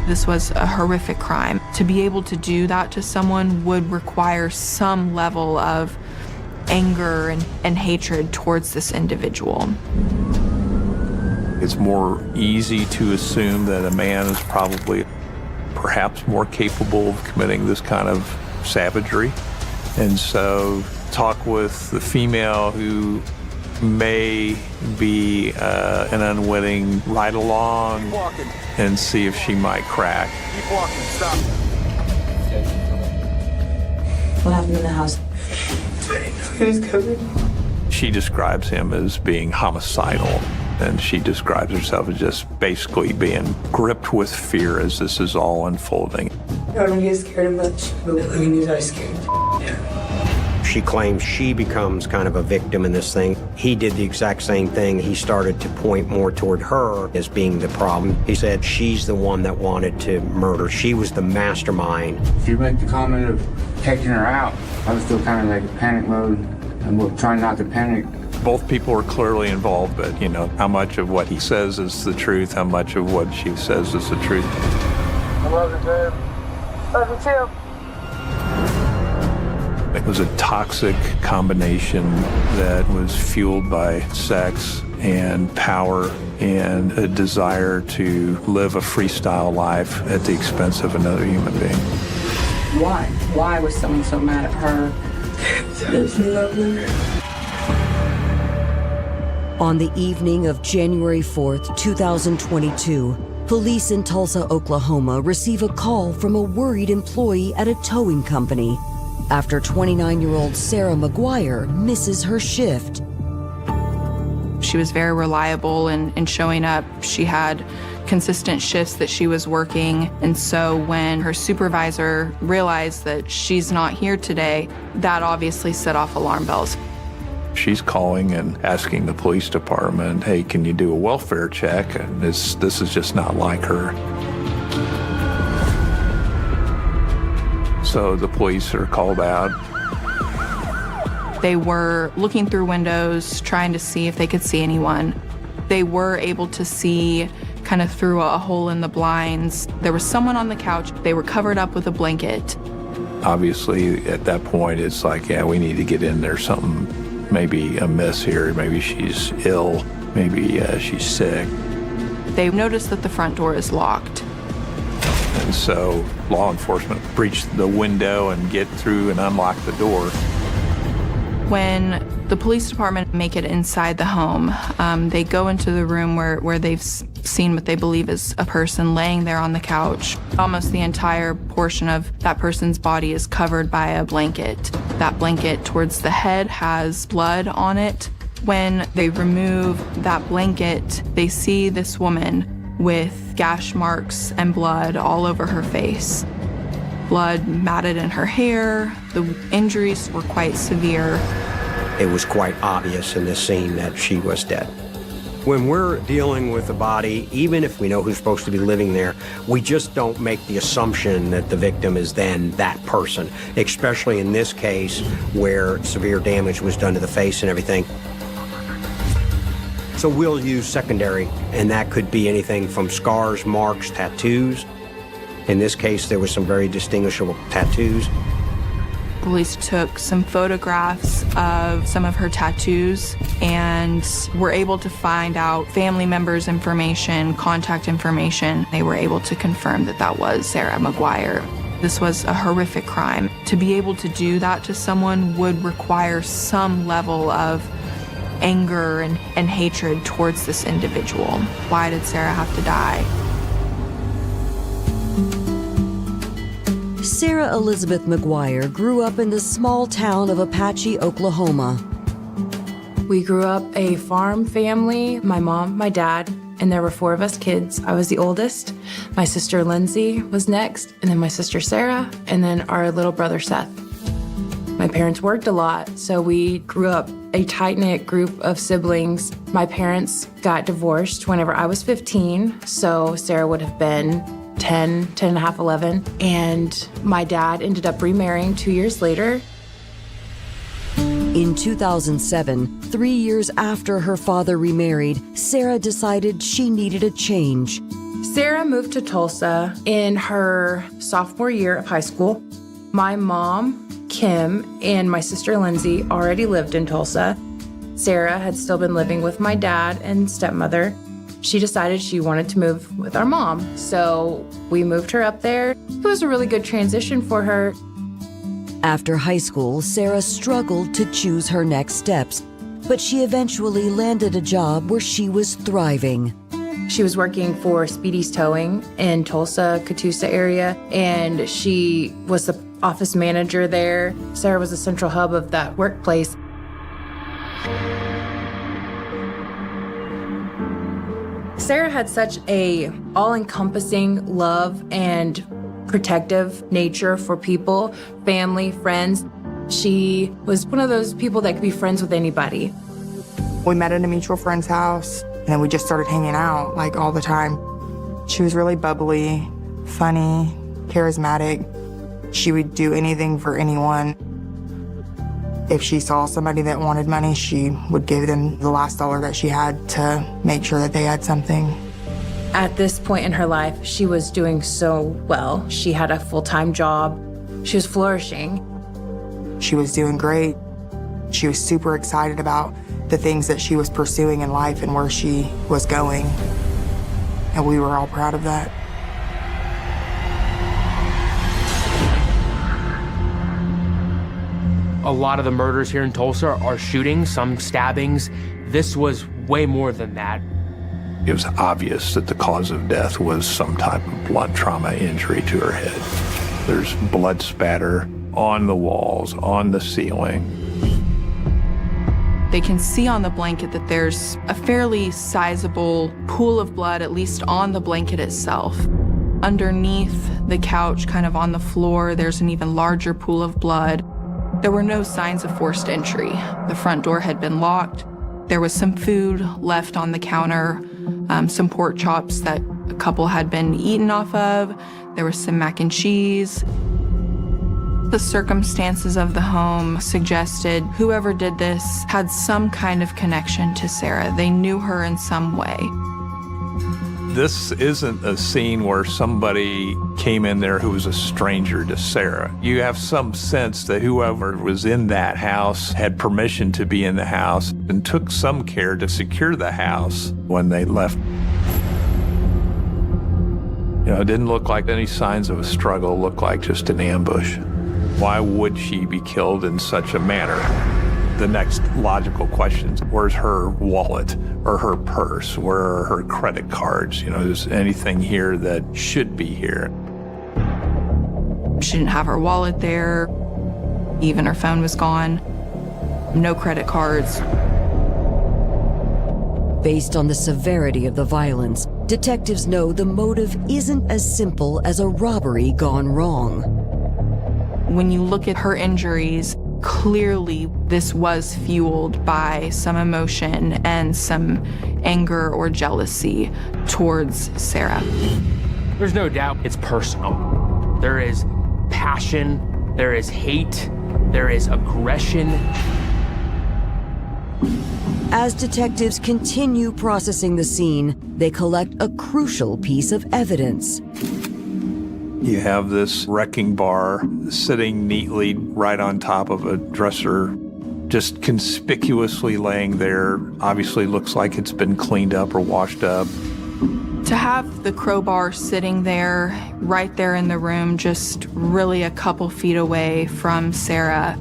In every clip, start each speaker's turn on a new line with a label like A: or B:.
A: This was a horrific crime. To be able to do that to someone would require some level of anger and hatred towards this individual.
B: It's more easy to assume that a man is probably perhaps more capable of committing this kind of savagery. And so talk with the female who may be an unwitting ride along and see if she might crack.
C: Keep walking, stop.
D: What happened in the house? He was covered.
B: She describes him as being homicidal, and she describes herself as just basically being gripped with fear as this is all unfolding.
D: I don't think he was scared him much, but he knew I was scared. Yeah.
E: She claims she becomes kind of a victim in this thing. He did the exact same thing. He started to point more toward her as being the problem. He said she's the one that wanted to murder. She was the mastermind.
F: If you make the comment of taking her out, I was still kind of like in panic mode and trying not to panic.
B: Both people are clearly involved, but you know, how much of what he says is the truth, how much of what she says is the truth.
C: I love you, babe. Love you too.
B: It was a toxic combination that was fueled by sex and power and a desire to live a freestyle life at the expense of another human being.
G: Why? Why was someone so mad at her?
H: On the evening of January 4th, 2022, police in Tulsa, Oklahoma receive a call from a worried employee at a towing company after 29-year-old Sarah McGuire misses her shift.
A: She was very reliable in showing up. She had consistent shifts that she was working, and so when her supervisor realized that she's not here today, that obviously set off alarm bells.
B: She's calling and asking the police department, hey, can you do a welfare check? And this is just not like her. So the police are called out.
A: They were looking through windows, trying to see if they could see anyone. They were able to see kind of through a hole in the blinds. There was someone on the couch. They were covered up with a blanket.
B: Obviously, at that point, it's like, yeah, we need to get in there. Something maybe amiss here. Maybe she's ill. Maybe she's sick.
A: They noticed that the front door is locked.
B: And so law enforcement breach the window and get through and unlock the door.
A: When the police department make it inside the home, they go into the room where they've seen what they believe is a person laying there on the couch. Almost the entire portion of that person's body is covered by a blanket. That blanket towards the head has blood on it. When they remove that blanket, they see this woman with gash marks and blood all over her face. Blood matted in her hair. The injuries were quite severe.
E: It was quite obvious in this scene that she was dead. When we're dealing with a body, even if we know who's supposed to be living there, we just don't make the assumption that the victim is then that person, especially in this case where severe damage was done to the face and everything. So we'll use secondary, and that could be anything from scars, marks, tattoos. In this case, there were some very distinguishable tattoos.
A: Police took some photographs of some of her tattoos and were able to find out family members' information, contact information. They were able to confirm that that was Sarah McGuire. This was a horrific crime. To be able to do that to someone would require some level of anger and hatred towards this individual. Why did Sarah have to die?
H: Sarah Elizabeth McGuire grew up in the small town of Apache, Oklahoma.
G: We grew up a farm family, my mom, my dad, and there were 4 of us kids. I was the oldest. My sister Lindsay was next, and then my sister Sarah, and then our little brother Seth. My parents worked a lot, so we grew up a tight-knit group of siblings. My parents got divorced whenever I was 15, so Sarah would have been 10 and a half, 11. And my dad ended up remarrying 2 years later.
H: In 2007, 3 years after her father remarried, Sarah decided she needed a change.
G: Sarah moved to Tulsa in her sophomore year of high school. My mom, Kim, and my sister Lindsay already lived in Tulsa. Sarah had still been living with my dad and stepmother. She decided she wanted to move with our mom, so we moved her up there. It was a really good transition for her.
H: After high school, Sarah struggled to choose her next steps, but she eventually landed a job where she was thriving.
G: She was working for Speedy's Towing in Tulsa, Catoosa area, and she was the office manager there. Sarah was the central hub of that workplace. Sarah had such a all-encompassing love and protective nature for people, family, friends. She was one of those people that could be friends with anybody.
I: We met at a mutual friend's house, and then we just started hanging out like all the time. She was really bubbly, funny, charismatic. She would do anything for anyone. If she saw somebody that wanted money, she would give them the last dollar that she had to make sure that they had something.
G: At this point in her life, she was doing so well. She had a full-time job. She was flourishing.
I: She was doing great. She was super excited about the things that she was pursuing in life and where she was going. And we were all proud of that.
J: A lot of the murders here in Tulsa are shootings, some stabbings. This was way more than that.
B: It was obvious that the cause of death was some type of blunt trauma injury to her head. There's blood spatter on the walls, on the ceiling.
A: They can see on the blanket that there's a fairly sizable pool of blood, at least on the blanket itself. Underneath the couch, kind of on the floor, there's an even larger pool of blood. There were no signs of forced entry. The front door had been locked. There was some food left on the counter, some pork chops that a couple had been eaten off of. There was some mac and cheese. The circumstances of the home suggested whoever did this had some kind of connection to Sarah. They knew her in some way.
B: This isn't a scene where somebody came in there who was a stranger to Sarah. You have some sense that whoever was in that house had permission to be in the house and took some care to secure the house when they left. You know, it didn't look like any signs of a struggle. It looked like just an ambush. Why would she be killed in such a manner? The next logical questions, where's her wallet or her purse? Where are her credit cards? You know, is anything here that should be here?
A: She didn't have her wallet there. Even her phone was gone. No credit cards.
H: Based on the severity of the violence, detectives know the motive isn't as simple as a robbery gone wrong.
A: When you look at her injuries, clearly this was fueled by some emotion and some anger or jealousy towards Sarah.
J: There's no doubt it's personal. There is passion, there is hate, there is aggression.
H: As detectives continue processing the scene, they collect a crucial piece of evidence.
B: You have this wrecking bar sitting neatly right on top of a dresser, just conspicuously laying there. Obviously looks like it's been cleaned up or washed up.
A: To have the crowbar sitting there, right there in the room, just really a couple feet away from Sarah,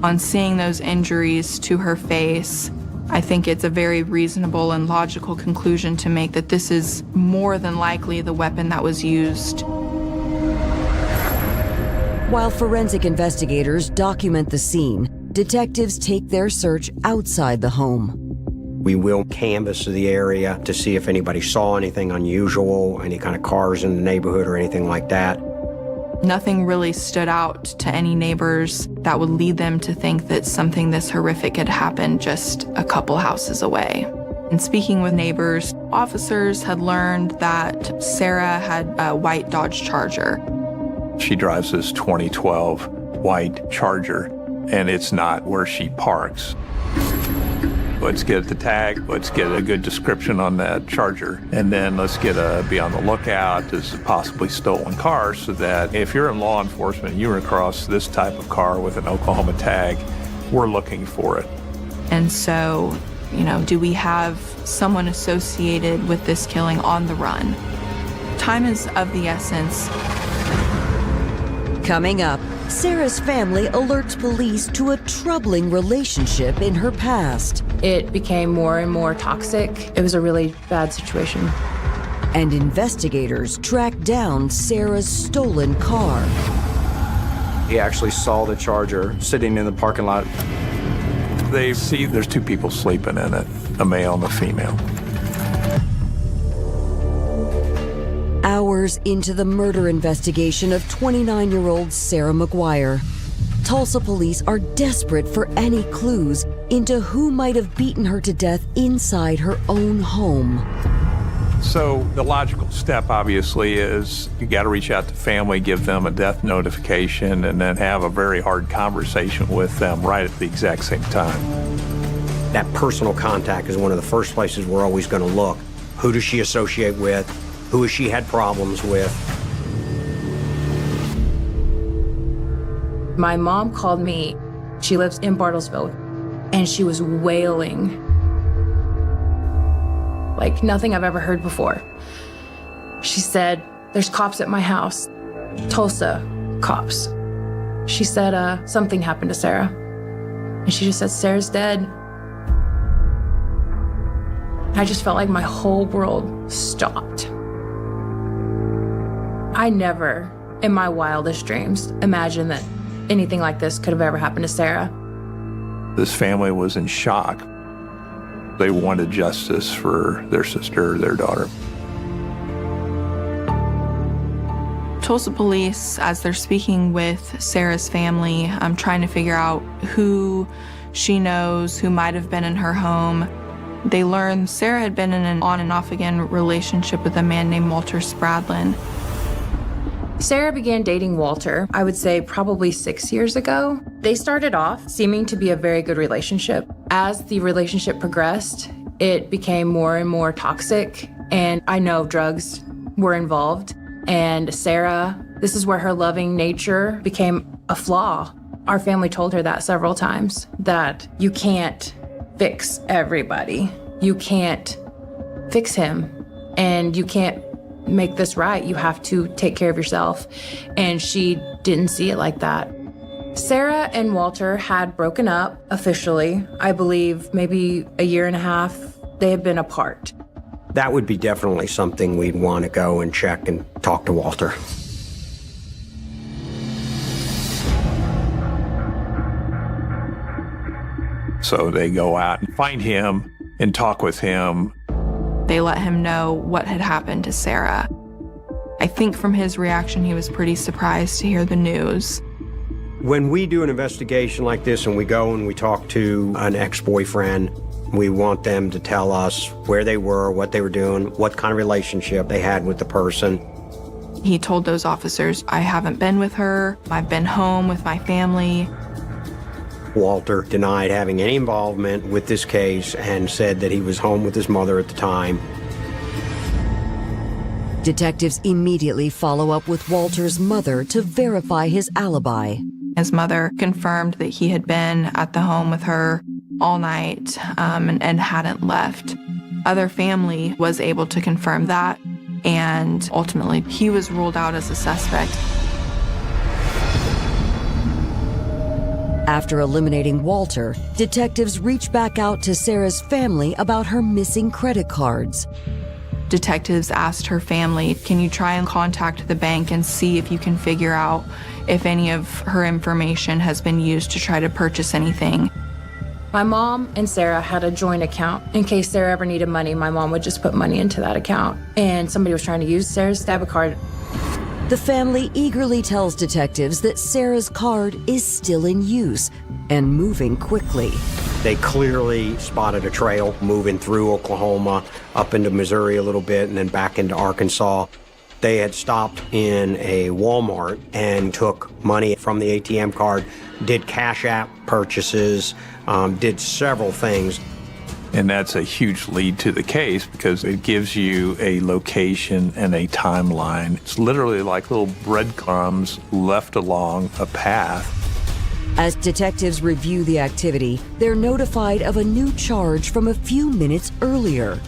A: on seeing those injuries to her face, I think it's a very reasonable and logical conclusion to make that this is more than likely the weapon that was used.
H: While forensic investigators document the scene, detectives take their search outside the home.
E: We will canvass the area to see if anybody saw anything unusual, any kind of cars in the neighborhood or anything like that.
A: Nothing really stood out to any neighbors that would lead them to think that something this horrific had happened just a couple houses away. In speaking with neighbors, officers had learned that Sarah had a white Dodge Charger.
B: She drives this 2012 white Charger, and it's not where she parks. Let's get the tag. Let's get a good description on that Charger. And then let's be on the lookout as possibly stolen cars so that if you're in law enforcement and you run across this type of car with an Oklahoma tag, we're looking for it.
A: And so, do we have someone associated with this killing on the run? Time is of the essence.
H: Coming up, Sarah's family alerts police to a troubling relationship in her past.
G: It became more and more toxic. It was a really bad situation.
H: And investigators track down Sarah's stolen car.
K: He actually saw the Charger sitting in the parking lot.
B: They see there's two people sleeping in it, a male and a female.
H: Hours into the murder investigation of 29-year-old Sarah McGuire, Tulsa police are desperate for any clues into who might have beaten her to death inside her own home.
B: So the logical step, obviously, is you got to reach out to family, give them a death notification, and then have a very hard conversation with them right at the exact same time.
E: That personal contact is one of the first places we're always going to look. Who does she associate with? Who has she had problems with?
G: My mom called me. She lives in Bartlesville, and she was wailing like nothing I've ever heard before. She said, "There's cops at my house, Tulsa cops." She said, something happened to Sarah. And she just said, "Sarah's dead." I just felt like my whole world stopped. I never, in my wildest dreams, imagined that anything like this could have ever happened to Sarah.
B: This family was in shock. They wanted justice for their sister, their daughter.
A: Tulsa police, as they're speaking with Sarah's family, trying to figure out who she knows, who might have been in her home, they learned Sarah had been in an on and off again relationship with a man named Walter Spradlin.
G: Sarah began dating Walter, I would say probably 6 years ago. They started off seeming to be a very good relationship. As the relationship progressed, it became more and more toxic, and I know drugs were involved. And Sarah, this is where her loving nature became a flaw. Our family told her that several times, that you can't fix everybody. You can't fix him, and you can't make this right. You have to take care of yourself. And she didn't see it like that. Sarah and Walter had broken up officially. I believe maybe a year and a half they had been apart.
E: That would be definitely something we'd want to go and check and talk to Walter.
B: So they go out and find him and talk with him.
A: They let him know what had happened to Sarah. I think from his reaction, he was pretty surprised to hear the news.
E: When we do an investigation like this and we go and we talk to an ex-boyfriend, we want them to tell us where they were, what they were doing, what kind of relationship they had with the person.
A: He told those officers, "I haven't been with her. I've been home with my family."
E: Walter denied having any involvement with this case and said that he was home with his mother at the time.
H: Detectives immediately follow up with Walter's mother to verify his alibi.
A: His mother confirmed that he had been at the home with her all night and hadn't left. Other family was able to confirm that, and ultimately he was ruled out as a suspect.
H: After eliminating Walter, detectives reach back out to Sarah's family about her missing credit cards.
A: Detectives asked her family, "Can you try and contact the bank and see if you can figure out if any of her information has been used to try to purchase anything?"
G: My mom and Sarah had a joint account. In case Sarah ever needed money, my mom would just put money into that account. And somebody was trying to use Sarah's debit card.
H: The family eagerly tells detectives that Sarah's card is still in use and moving quickly.
E: They clearly spotted a trail moving through Oklahoma, up into Missouri a little bit, and then back into Arkansas. They had stopped in a Walmart and took money from the ATM card, did Cash App purchases, did several things.
B: And that's a huge lead to the case because it gives you a location and a timeline. It's literally like little breadcrumbs left along a path.
H: As detectives review the activity, they're notified of a new charge from a few minutes earlier.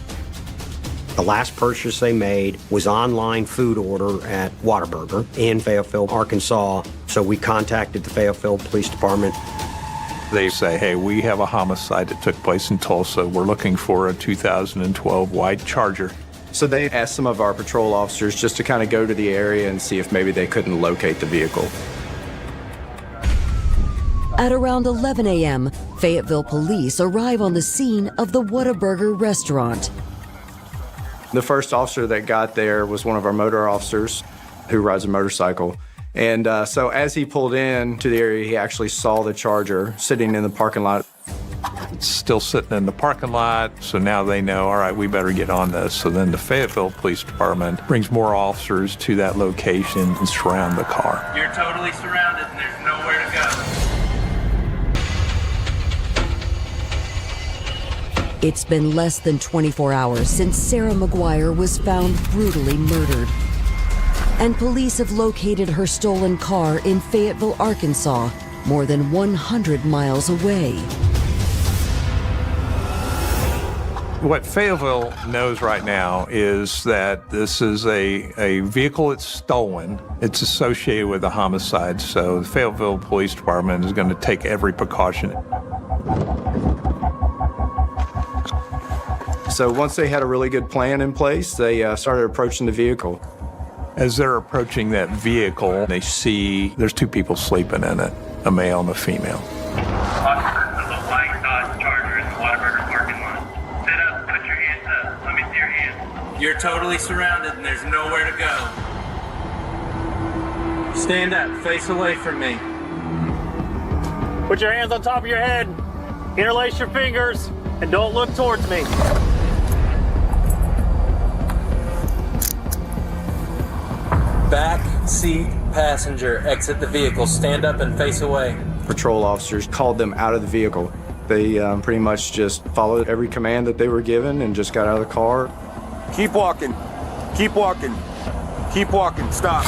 E: The last purchase they made was online food order at Whataburger in Fayetteville, Arkansas. So we contacted the Fayetteville Police Department.
B: They say, hey, we have a homicide that took place in Tulsa. We're looking for a 2012 white Charger.
K: So they asked some of our patrol officers just to kind of go to the area and see if maybe they couldn't locate the vehicle.
H: At around 11 a.m., Fayetteville police arrive on the scene of the Whataburger restaurant.
K: The first officer that got there was one of our motor officers who rides a motorcycle. And so as he pulled in to the area, he actually saw the Charger sitting in the parking lot.
B: It's still sitting in the parking lot, so now they know, all right, we better get on this. So then the Fayetteville Police Department brings more officers to that location and surround the car.
J: You're totally surrounded and there's nowhere to go.
H: It's been less than 24 hours since Sarah McGuire was found brutally murdered. And police have located her stolen car in Fayetteville, Arkansas, more than 100 miles away.
B: What Fayetteville knows right now is that this is a vehicle that's stolen. It's associated with a homicide, so the Fayetteville Police Department is going to take every precaution.
K: So once they had a really good plan in place, they started approaching the vehicle.
B: As they're approaching that vehicle, they see there's two people sleeping in it, a male and a female.
J: Officers of the white Dodge Charger in the Whataburger parking lot. Sit up, put your hands up. Let me see your hands. You're totally surrounded and there's nowhere to go. Stand up, face away from me.
L: Put your hands on top of your head, interlace your fingers, and don't look towards me.
M: Back seat passenger, exit the vehicle, stand up and face away.
K: Patrol officers called them out of the vehicle. They pretty much just followed every command that they were given and just got out of the car.
N: Keep walking, keep walking, keep walking, stop.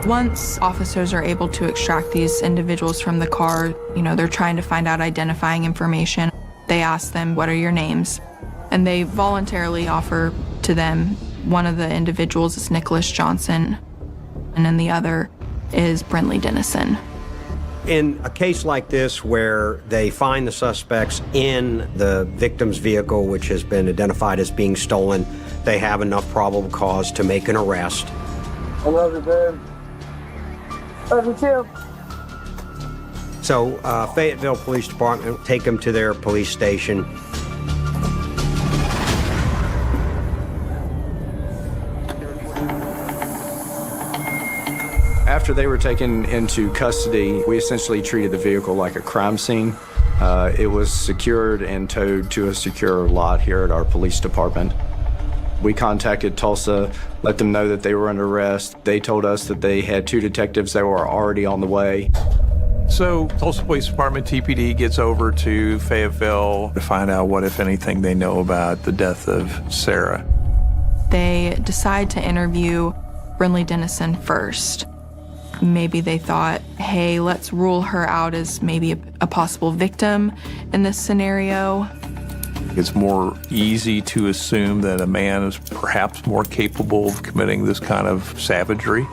A: Once officers are able to extract these individuals from the car, they're trying to find out identifying information. They ask them, what are your names? And they voluntarily offer to them. One of the individuals is Nicholas Johnson, and then the other is Brinley Denison.
E: In a case like this where they find the suspects in the victim's vehicle, which has been identified as being stolen, they have enough probable cause to make an arrest.
C: I love you, babe. Love you too.
E: So Fayetteville Police Department will take them to their police station.
K: After they were taken into custody, we essentially treated the vehicle like a crime scene. It was secured and towed to a secure lot here at our police department. We contacted Tulsa, let them know that they were under arrest. They told us that they had two detectives that were already on the way.
B: So Tulsa Police Department, TPD, gets over to Fayetteville to find out what, if anything, they know about the death of Sarah.
A: They decide to interview Brinley Denison first. Maybe they thought, hey, let's rule her out as maybe a possible victim in this scenario.
B: It's more easy to assume that a man is perhaps more capable of committing this kind of savagery.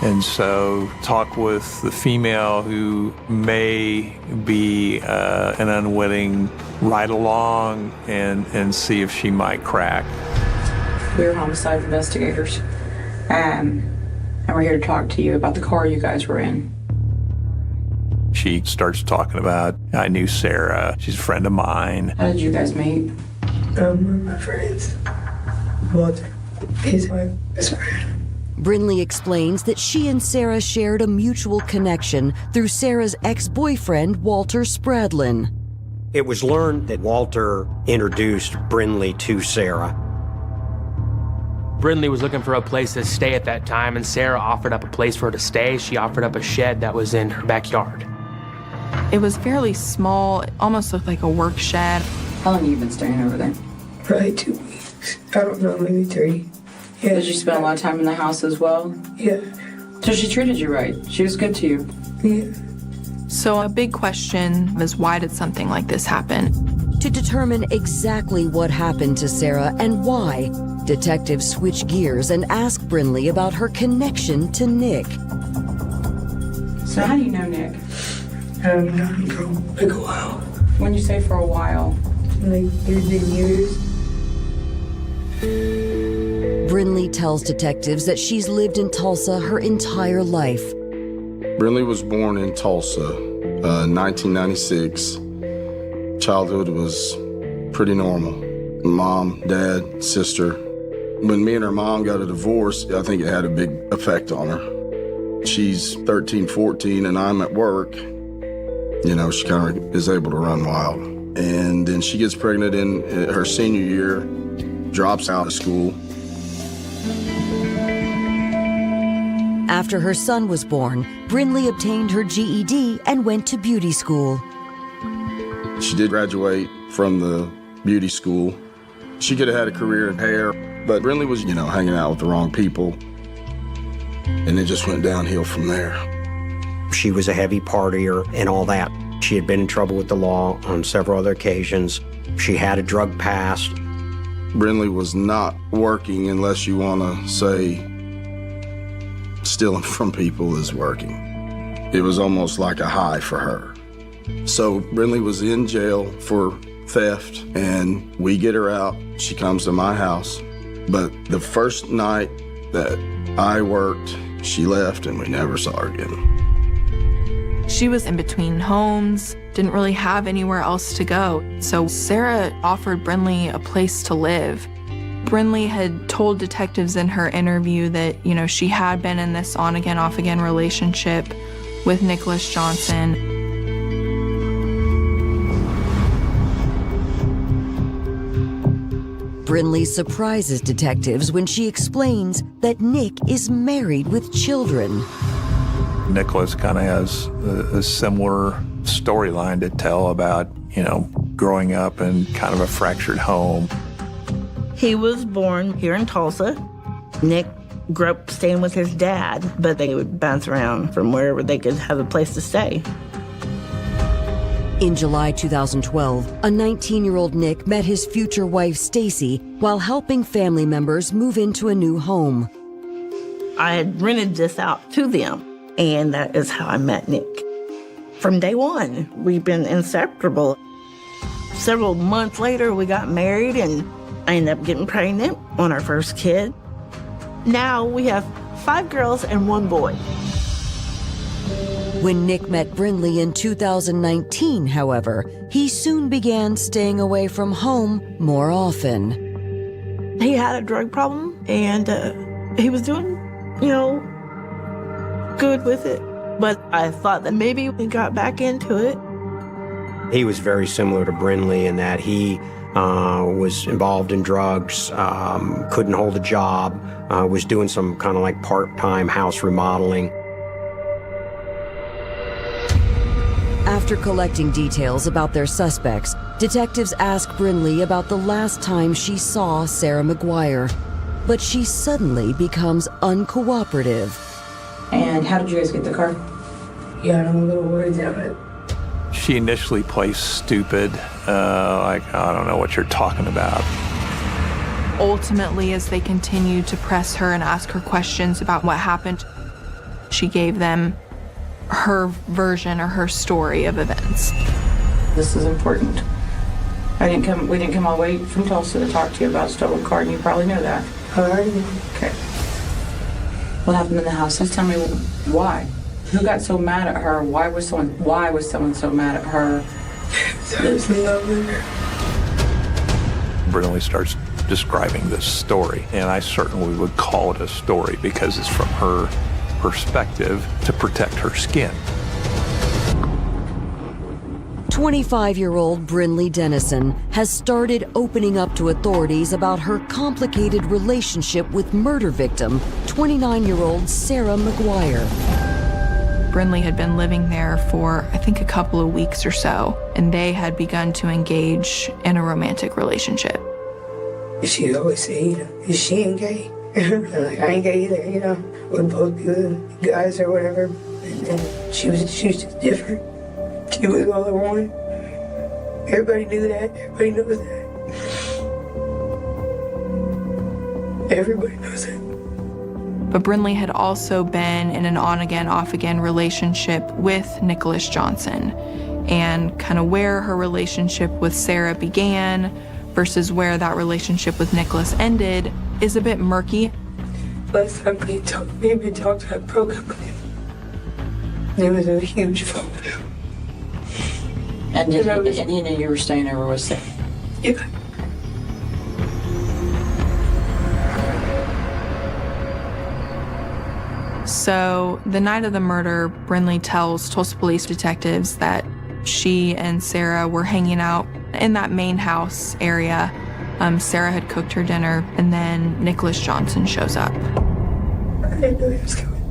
B: And so talk with the female who may be an unwitting ride along and see if she might crack.
O: We're homicide investigators, and we're here to talk to you about the car you guys were in.
B: She starts talking about, I knew Sarah, she's a friend of mine.
O: How did you guys meet?
C: My friends. Walter. He's my best friend.
H: Brinley explains that she and Sarah shared a mutual connection through Sarah's ex-boyfriend, Walter Spradlin.
E: It was learned that Walter introduced Brinley to Sarah.
J: Brinley was looking for a place to stay at that time, and Sarah offered up a place for her to stay. She offered up a shed that was in her backyard.
A: It was fairly small, it almost looked like a work shed.
O: How long have you been staying over there?
C: Probably 2 weeks. I don't know, maybe 3. Yeah.
O: Did you spend a lot of time in the house as well?
C: Yeah.
O: So she treated you right. She was good to you.
C: Yeah.
A: So a big question is, why did something like this happen?
H: To determine exactly what happened to Sarah and why, detectives switch gears and ask Brinley about her connection to Nick.
O: So how do you know Nick?
C: I've known him for like a while.
O: When you say for a while?
C: Like 13 years.
H: Brinley tells detectives that she's lived in Tulsa her entire life.
P: Brinley was born in Tulsa, 1996. Childhood was pretty normal. Mom, dad, sister. When me and her mom got a divorce, I think it had a big effect on her. She's 13, 14, and I'm at work. You know, she kind of is able to run wild. And then she gets pregnant in her senior year, drops out of school.
H: After her son was born, Brinley obtained her GED and went to beauty school.
P: She did graduate from the beauty school. She could have had a career in hair, but Brinley was, you know, hanging out with the wrong people. And it just went downhill from there.
E: She was a heavy partier and all that. She had been in trouble with the law on several other occasions. She had a drug past.
P: Brinley was not working unless you want to say stealing from people is working. It was almost like a high for her. So Brinley was in jail for theft, and we get her out. She comes to my house. But the first night that I worked, she left, and we never saw her again.
A: She was in between homes, didn't really have anywhere else to go. So Sarah offered Brinley a place to live. Brinley had told detectives in her interview that, you know, she had been in this on-again, off-again relationship with Nicholas Johnson.
H: Brinley surprises detectives when she explains that Nick is married with children.
B: Nicholas kind of has a similar storyline to tell about, you know, growing up in kind of a fractured home.
Q: He was born here in Tulsa. Nick grew up staying with his dad, but they would bounce around from wherever they could have a place to stay.
H: In July 2012, a 19-year-old Nick met his future wife, Stacy, while helping family members move into a new home.
Q: I had rented this out to them, and that is how I met Nick. From day one, we've been inseparable. Several months later, we got married, and I ended up getting pregnant on our first kid. Now we have 5 girls and 1 boy.
H: When Nick met Brinley in 2019, however, he soon began staying away from home more often.
Q: He had a drug problem, and he was doing, you know, good with it. But I thought that maybe we got back into it.
E: He was very similar to Brinley in that he was involved in drugs, couldn't hold a job, was doing some kind of like part-time house remodeling.
H: After collecting details about their suspects, detectives ask Brinley about the last time she saw Sarah McGuire. But she suddenly becomes uncooperative.
O: And how did you guys get the car?
C: Yeah, I'm a little worried about it.
B: She initially plays stupid, like, I don't know what you're talking about.
A: Ultimately, as they continued to press her and ask her questions about what happened, she gave them her version or her story of events.
O: This is important. We didn't come all the way from Tulsa to talk to you about a stolen car, and you probably know that. Okay. What happened in the house? Just tell me why. Who got so mad at her? Why was someone so mad at her?
C: There's love in her.
B: Brinley starts describing this story, and I certainly would call it a story because it's from her perspective to protect her skin.
H: 25-year-old Brinley Denison has started opening up to authorities about her complicated relationship with murder victim, 29-year-old Sarah McGuire.
A: Brinley had been living there for, I think, a couple of weeks or so, and they had begun to engage in a romantic relationship.
C: She always say, is she ain't gay? I'm like, I ain't gay either, We're both good guys or whatever. And she was just different. She was all I wanted. Everybody knew that. Everybody knows that. Everybody knows that.
A: But Brinley had also been in an on-again, off-again relationship with Nicholas Johnson. And kind of where her relationship with Sarah began versus where that relationship with Nicholas ended is a bit murky.
C: Last time we talked, I broke up with him. There was a huge falling out.
O: And you knew you were staying over with Sarah?
C: Yeah.
A: So the night of the murder, Brinley tells Tulsa police detectives that she and Sarah were hanging out in that main house area. Sarah had cooked her dinner, and then Nicholas Johnson shows up.
C: I didn't know he was coming.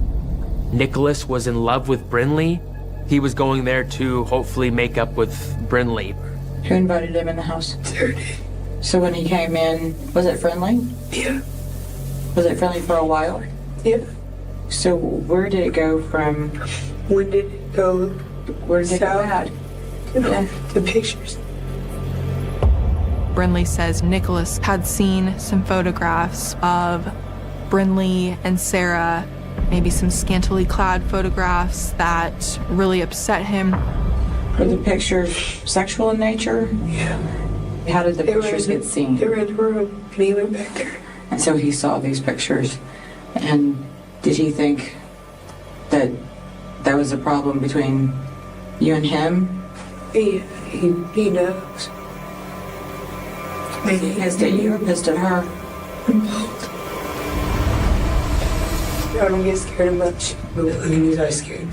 R: Nicholas was in love with Brinley. He was going there to hopefully make up with Brinley.
O: Who invited him in the house?
C: Sarah did.
O: So when he came in, was it friendly?
C: Yeah.
O: Was it friendly for a while?
C: Yeah.
O: So where did it go from?
C: When did it go?
O: Where did it go bad?
C: The pictures.
A: Brinley says Nicholas had seen some photographs of Brinley and Sarah, maybe some scantily clad photographs that really upset him.
O: Were the pictures sexual in nature?
C: Yeah.
O: How did the pictures get seen?
C: They were in the room, and he went back there.
O: And so he saw these pictures, and did he think that that was a problem between you and him?
C: Yeah, he knows.
O: Was he pissed at you or pissed at her?
C: Both. I don't get scared much, but when I scared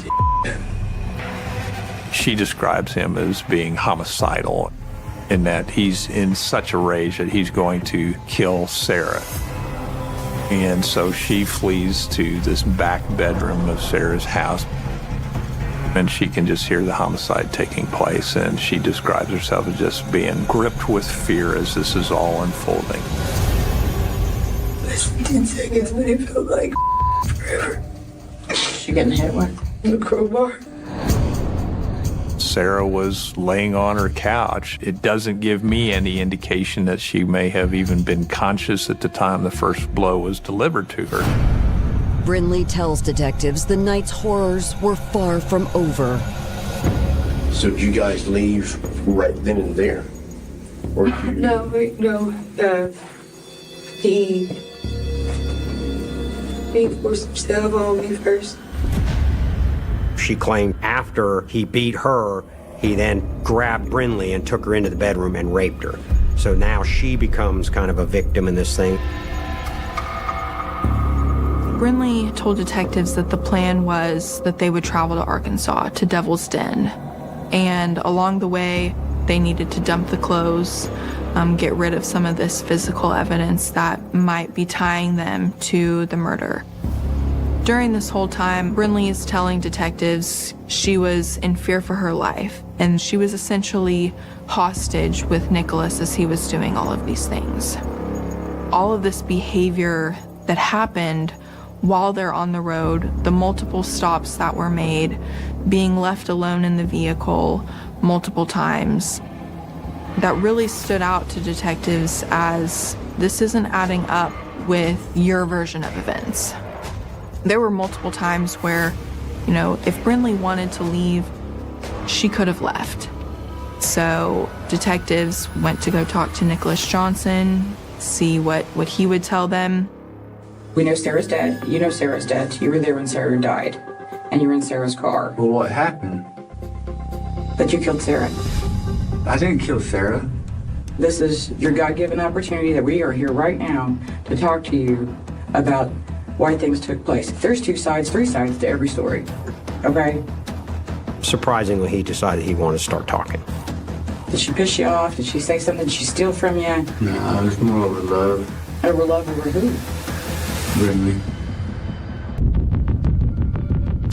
B: She describes him as being homicidal in that he's in such a rage that he's going to kill Sarah. And so she flees to this back bedroom of Sarah's house, and she can just hear the homicide taking place, and she describes herself as just being gripped with fear as this is all unfolding.
C: Less than 10 seconds, but it felt like forever.
O: She getting hit with?
C: A crowbar.
B: Sarah was laying on her couch. It doesn't give me any indication that she may have even been conscious at the time the first blow was delivered to her.
H: Brinley tells detectives the night's horrors were far from over.
S: So did you guys leave right then and there? Or did you...
C: No. He forced himself on me first.
E: She claimed after he beat her, he then grabbed Brinley and took her into the bedroom and raped her. So now she becomes kind of a victim in this thing.
A: Brinley told detectives that the plan was that they would travel to Arkansas, to Devil's Den. And along the way, they needed to dump the clothes, get rid of some of this physical evidence that might be tying them to the murder. During this whole time, Brinley is telling detectives she was in fear for her life, and she was essentially hostage with Nicholas as he was doing all of these things. All of this behavior that happened while they're on the road, the multiple stops that were made, being left alone in the vehicle multiple times, that really stood out to detectives as this isn't adding up with your version of events. There were multiple times where, if Brinley wanted to leave, she could have left. So detectives went to go talk to Nicholas Johnson, see what he would tell them.
O: We know Sarah's dead. You know Sarah's dead. You were there when Sarah died, and you were in Sarah's car.
F: Well, what happened?
O: That you killed Sarah.
F: I didn't kill Sarah.
O: This is your God-given opportunity that we are here right now to talk to you about why things took place. There's 2 sides, 3 sides to every story, okay?
E: Surprisingly, he decided he wanted to start talking.
O: Did she piss you off? Did she say something? Did she steal from you?
F: No, it was more over love.
O: Over love over who?
F: Brinley.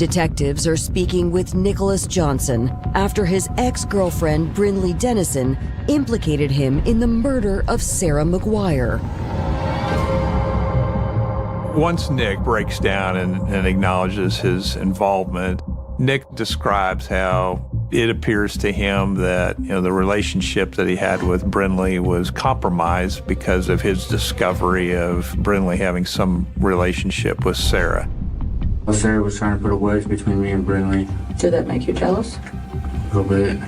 H: Detectives are speaking with Nicholas Johnson after his ex-girlfriend Brinley Denison implicated him in the murder of Sarah McGuire.
B: Once Nick breaks down and acknowledges his involvement, Nick describes how it appears to him that the relationship that he had with Brinley was compromised because of his discovery of Brinley having some relationship with Sarah.
F: Well, Sarah was trying to put a wedge between me and Brinley.
O: Did that make you jealous?
F: A little bit.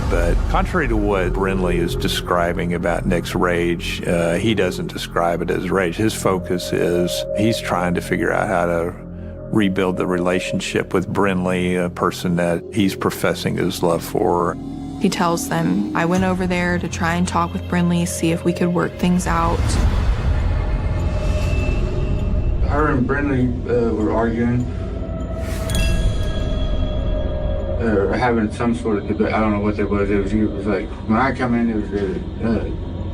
B: But contrary to what Brinley is describing about Nick's rage, he doesn't describe it as rage. His focus is he's trying to figure out how to rebuild the relationship with Brinley, a person that he's professing his love for.
A: He tells them, I went over there to try and talk with Brinley, see if we could work things out.
F: Her and Brinley were arguing. Or having some sort of debate. I don't know what it was. It was like, when I come in,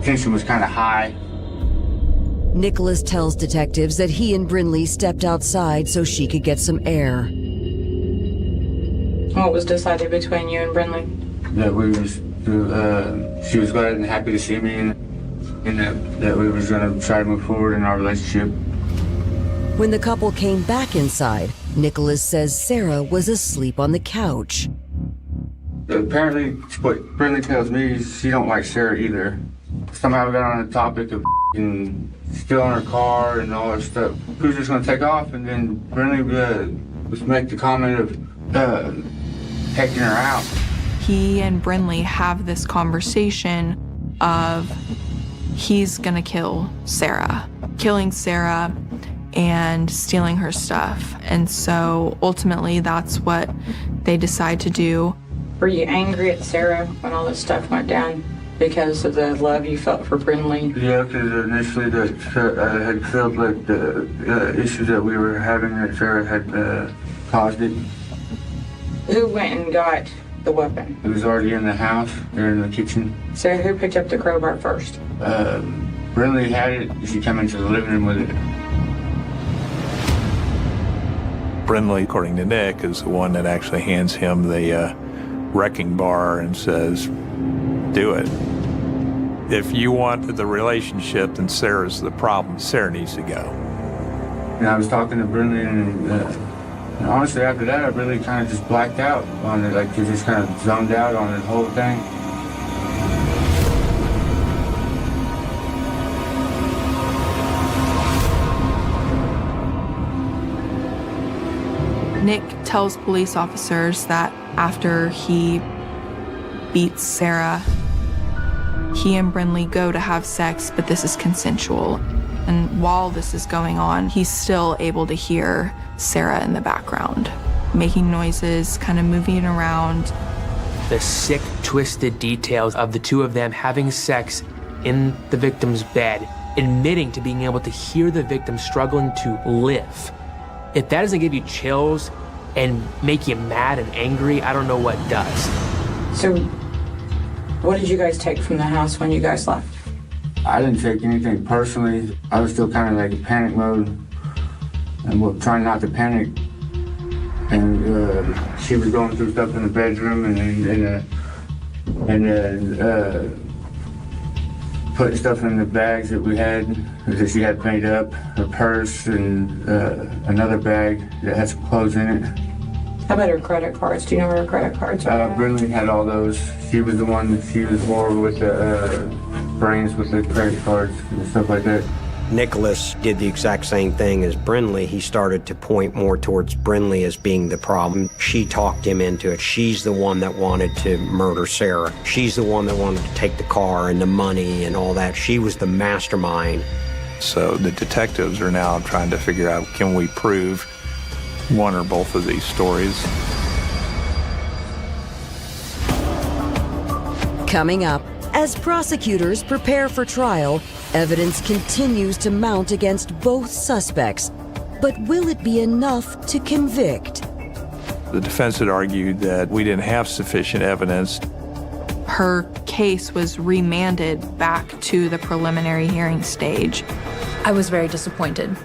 F: tension was kind of high.
H: Nicholas tells detectives that he and Brinley stepped outside so she could get some air.
O: What was decided between you and Brinley?
F: That she was glad and happy to see me, and that we was going to try to move forward in our relationship.
H: When the couple came back inside, Nicholas says Sarah was asleep on the couch.
F: Apparently, what Brinley tells me is she don't like Sarah either. Somehow we got on the topic of stealing her car and all that stuff. We were just going to take off, and then Brinley was make the comment of taking her out.
A: He and Brinley have this conversation of he's gonna kill Sarah, killing Sarah and stealing her stuff. And so ultimately that's what they decide to do.
O: Were you angry at Sarah when all this stuff went down because of the love you felt for Brinley?
F: Yeah, because initially I had felt like the issues that we were having, that Sarah had caused it.
O: Who went and got the weapon?
F: It was already in the house, or in the kitchen.
O: So who picked up the crowbar first?
F: Brinley had it. She came into the living room with it.
B: Brinley, according to Nick, is the one that actually hands him the wrecking bar and says, do it. If you want the relationship, then Sarah's the problem. Sarah needs to go.
F: And I was talking to Brinley, and honestly, after that, I really kind of just blacked out on it. Like, just kind of zoned out on the whole thing.
A: Nick tells police officers that after he beats Sarah, he and Brinley go to have sex, but this is consensual. And while this is going on, he's still able to hear Sarah in the background, making noises, kind of moving around.
R: The sick, twisted details of the two of them having sex in the victim's bed, admitting to being able to hear the victim struggling to live. If that doesn't give you chills and make you mad and angry, I don't know what does.
O: So what did you guys take from the house when you guys left?
F: I didn't take anything personally. I was still kind of like in panic mode and trying not to panic. And she was going through stuff in the bedroom and putting stuff in the bags that we had, that she had made up, her purse and another bag that had some clothes in it.
O: How about her credit cards? Do you know where her credit cards are?
F: Brinley had all those. She was the one that she was more with the brains with the credit cards and stuff like that.
E: Nicholas did the exact same thing as Brinley. He started to point more towards Brinley as being the problem. She talked him into it. She's the one that wanted to murder Sarah. She's the one that wanted to take the car and the money and all that. She was the mastermind.
B: So the detectives are now trying to figure out, can we prove one or both of these stories?
H: Coming up, as prosecutors prepare for trial, evidence continues to mount against both suspects. But will it be enough to convict?
B: The defense had argued that we didn't have sufficient evidence.
A: Her case was remanded back to the preliminary hearing stage.
G: I was very disappointed.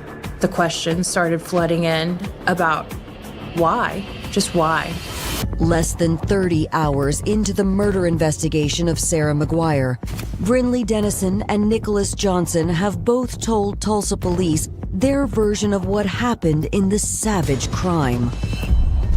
G: the questions started flooding in about why, just why.
H: Less than 30 hours into the murder investigation of Sarah McGuire, Brinley Denison and Nicholas Johnson have both told Tulsa police their version of what happened in the savage crime.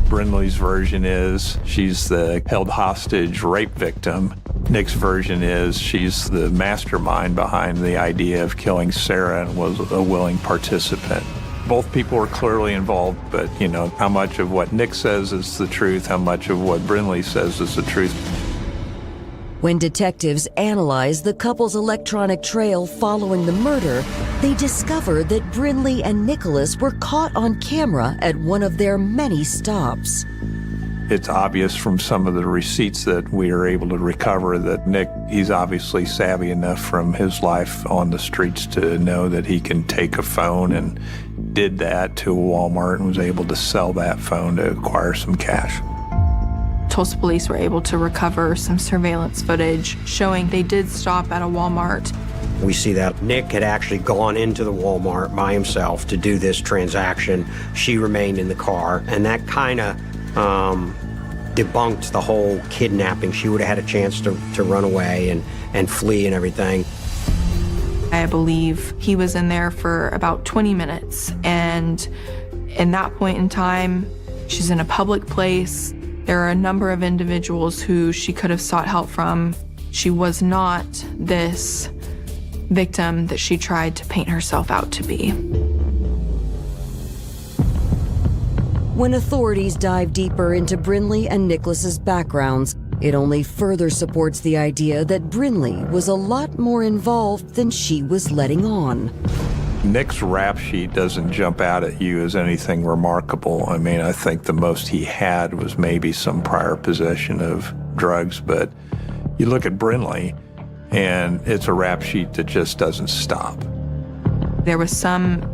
B: Brinley's version is she's the held hostage rape victim. Nick's version is she's the mastermind behind the idea of killing Sarah and was a willing participant. Both people were clearly involved, but, you know, how much of what Nick says is the truth, how much of what Brinley says is the truth.
H: When detectives analyzed the couple's electronic trail following the murder, they discovered that Brinley and Nicholas were caught on camera at one of their many stops.
B: It's obvious from some of the receipts that we are able to recover that Nick, he's obviously savvy enough from his life on the streets to know that he can take a phone, and did that to a Walmart and was able to sell that phone to acquire some cash.
A: Tulsa police were able to recover some surveillance footage showing they did stop at a Walmart.
E: We see that Nick had actually gone into the Walmart by himself to do this transaction. She remained in the car, and that kind of debunked the whole kidnapping. She would have had a chance to run away and flee and everything.
A: I believe he was in there for about 20 minutes, and in that point in time, she's in a public place. There are a number of individuals who she could have sought help from. She was not this victim that she tried to paint herself out to be.
H: When authorities dive deeper into Brinley and Nicholas's backgrounds, it only further supports the idea that Brinley was a lot more involved than she was letting on.
B: Nick's rap sheet doesn't jump out at you as anything remarkable. I mean, I think the most he had was maybe some prior possession of drugs, but you look at Brinley, and it's a rap sheet that just doesn't stop.
A: There was some,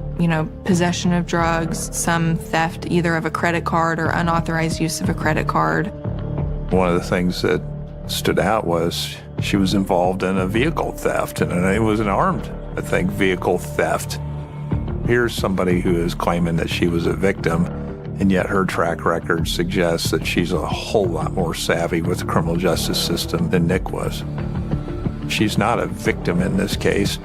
A: possession of drugs, some theft either of a credit card or unauthorized use of a credit card.
B: One of the things that stood out was she was involved in a vehicle theft, and it was an armed, vehicle theft. Here's somebody who is claiming that she was a victim, and yet her track record suggests that she's a whole lot more savvy with the criminal justice system than Nick was. She's not a victim in this case.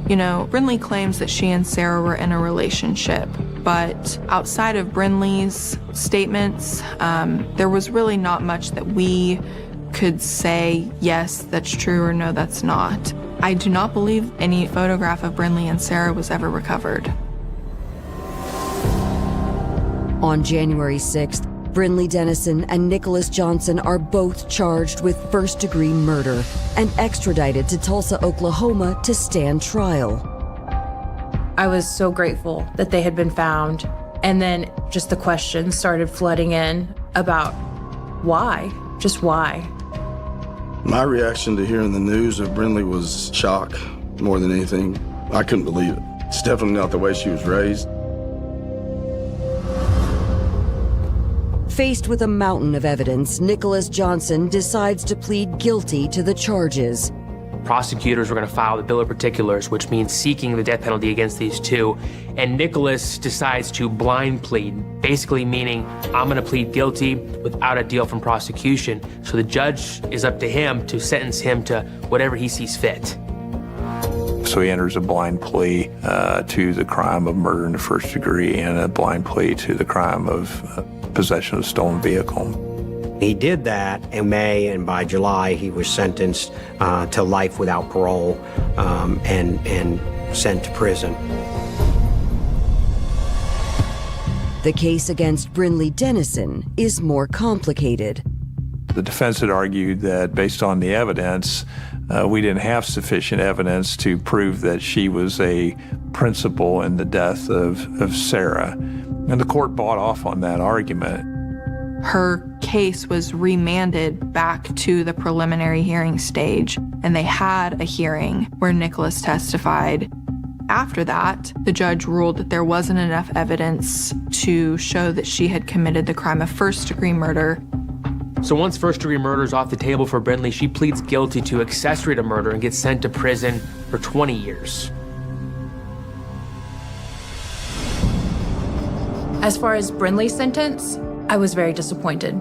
A: Brinley claims that she and Sarah were in a relationship, but outside of Brinley's statements, there was really not much that we could say, yes, that's true, or no, that's not. I do not believe any photograph of Brinley and Sarah was ever recovered.
H: On January 6th, Brinley Denison and Nicholas Johnson are both charged with first-degree murder and extradited to Tulsa, Oklahoma to stand trial.
G: I was so grateful that they had been found, and then just the questions started flooding in about why, just why.
P: My reaction to hearing the news of Brinley was shock more than anything. I couldn't believe it. It's definitely not the way she was raised.
H: Faced with a mountain of evidence, Nicholas Johnson decides to plead guilty to the charges.
R: Prosecutors were going to file the bill of particulars, which means seeking the death penalty against these two. And Nicholas decides to blind plead, basically meaning I'm going to plead guilty without a deal from prosecution. So the judge is up to him to sentence him to whatever he sees fit.
B: So he enters a blind plea to the crime of murder in the first degree and a blind plea to the crime of possession of a stolen vehicle.
E: He did that in May, and by July he was sentenced to life without parole and sent to prison.
H: The case against Brinley Denison is more complicated.
B: The defense had argued that based on the evidence, we didn't have sufficient evidence to prove that she was a principal in the death of Sarah. And the court bought off on that argument.
A: Her case was remanded back to the preliminary hearing stage, and they had a hearing where Nicholas testified. After that, the judge ruled that there wasn't enough evidence to show that she had committed the crime of first-degree murder.
R: So once first-degree murder is off the table for Brinley, she pleads guilty to accessory to murder and gets sent to prison for 20 years.
G: As far as Brindley's sentence, I was very disappointed.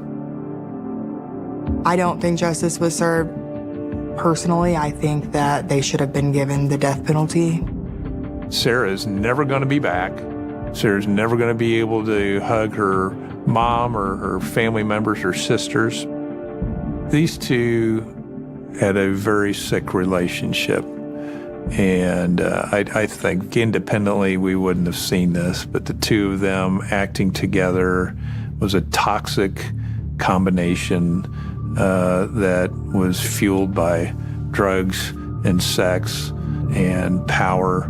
I: I don't think justice was served. Personally, I think that they should have been given the death penalty.
B: Sarah's never going to be back. Sarah's never going to be able to hug her mom or her family members, her sisters. These two had a very sick relationship. And I think independently we wouldn't have seen this, but the two of them acting together was a toxic combination that was fueled by drugs and sex and power.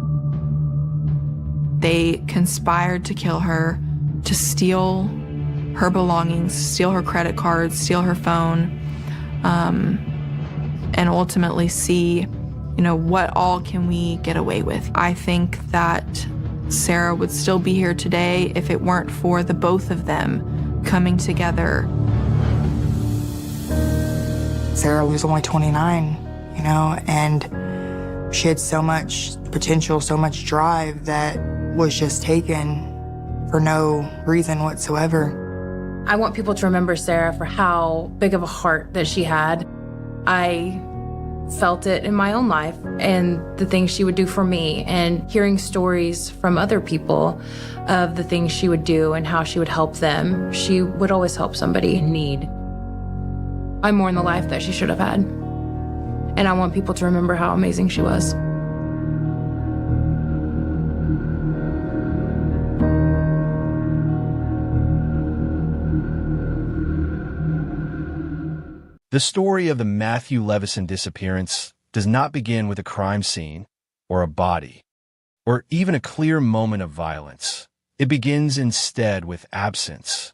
A: They conspired to kill her, to steal her belongings, steal her credit cards, steal her phone, and ultimately see, what all can we get away with. I think that Sarah would still be here today if it weren't for the both of them coming together.
I: Sarah was only 29, and she had so much potential, so much drive that was just taken for no reason whatsoever.
G: I want people to remember Sarah for how big of a heart that she had. I felt it in my own life and the things she would do for me, and hearing stories from other people of the things she would do and how she would help them. She would always help somebody in need. I mourn the life that she should have had, and I want people to remember how amazing she was.
T: The story of the Matthew Levison disappearance does not begin with a crime scene or a body or even a clear moment of violence. It begins instead with absence,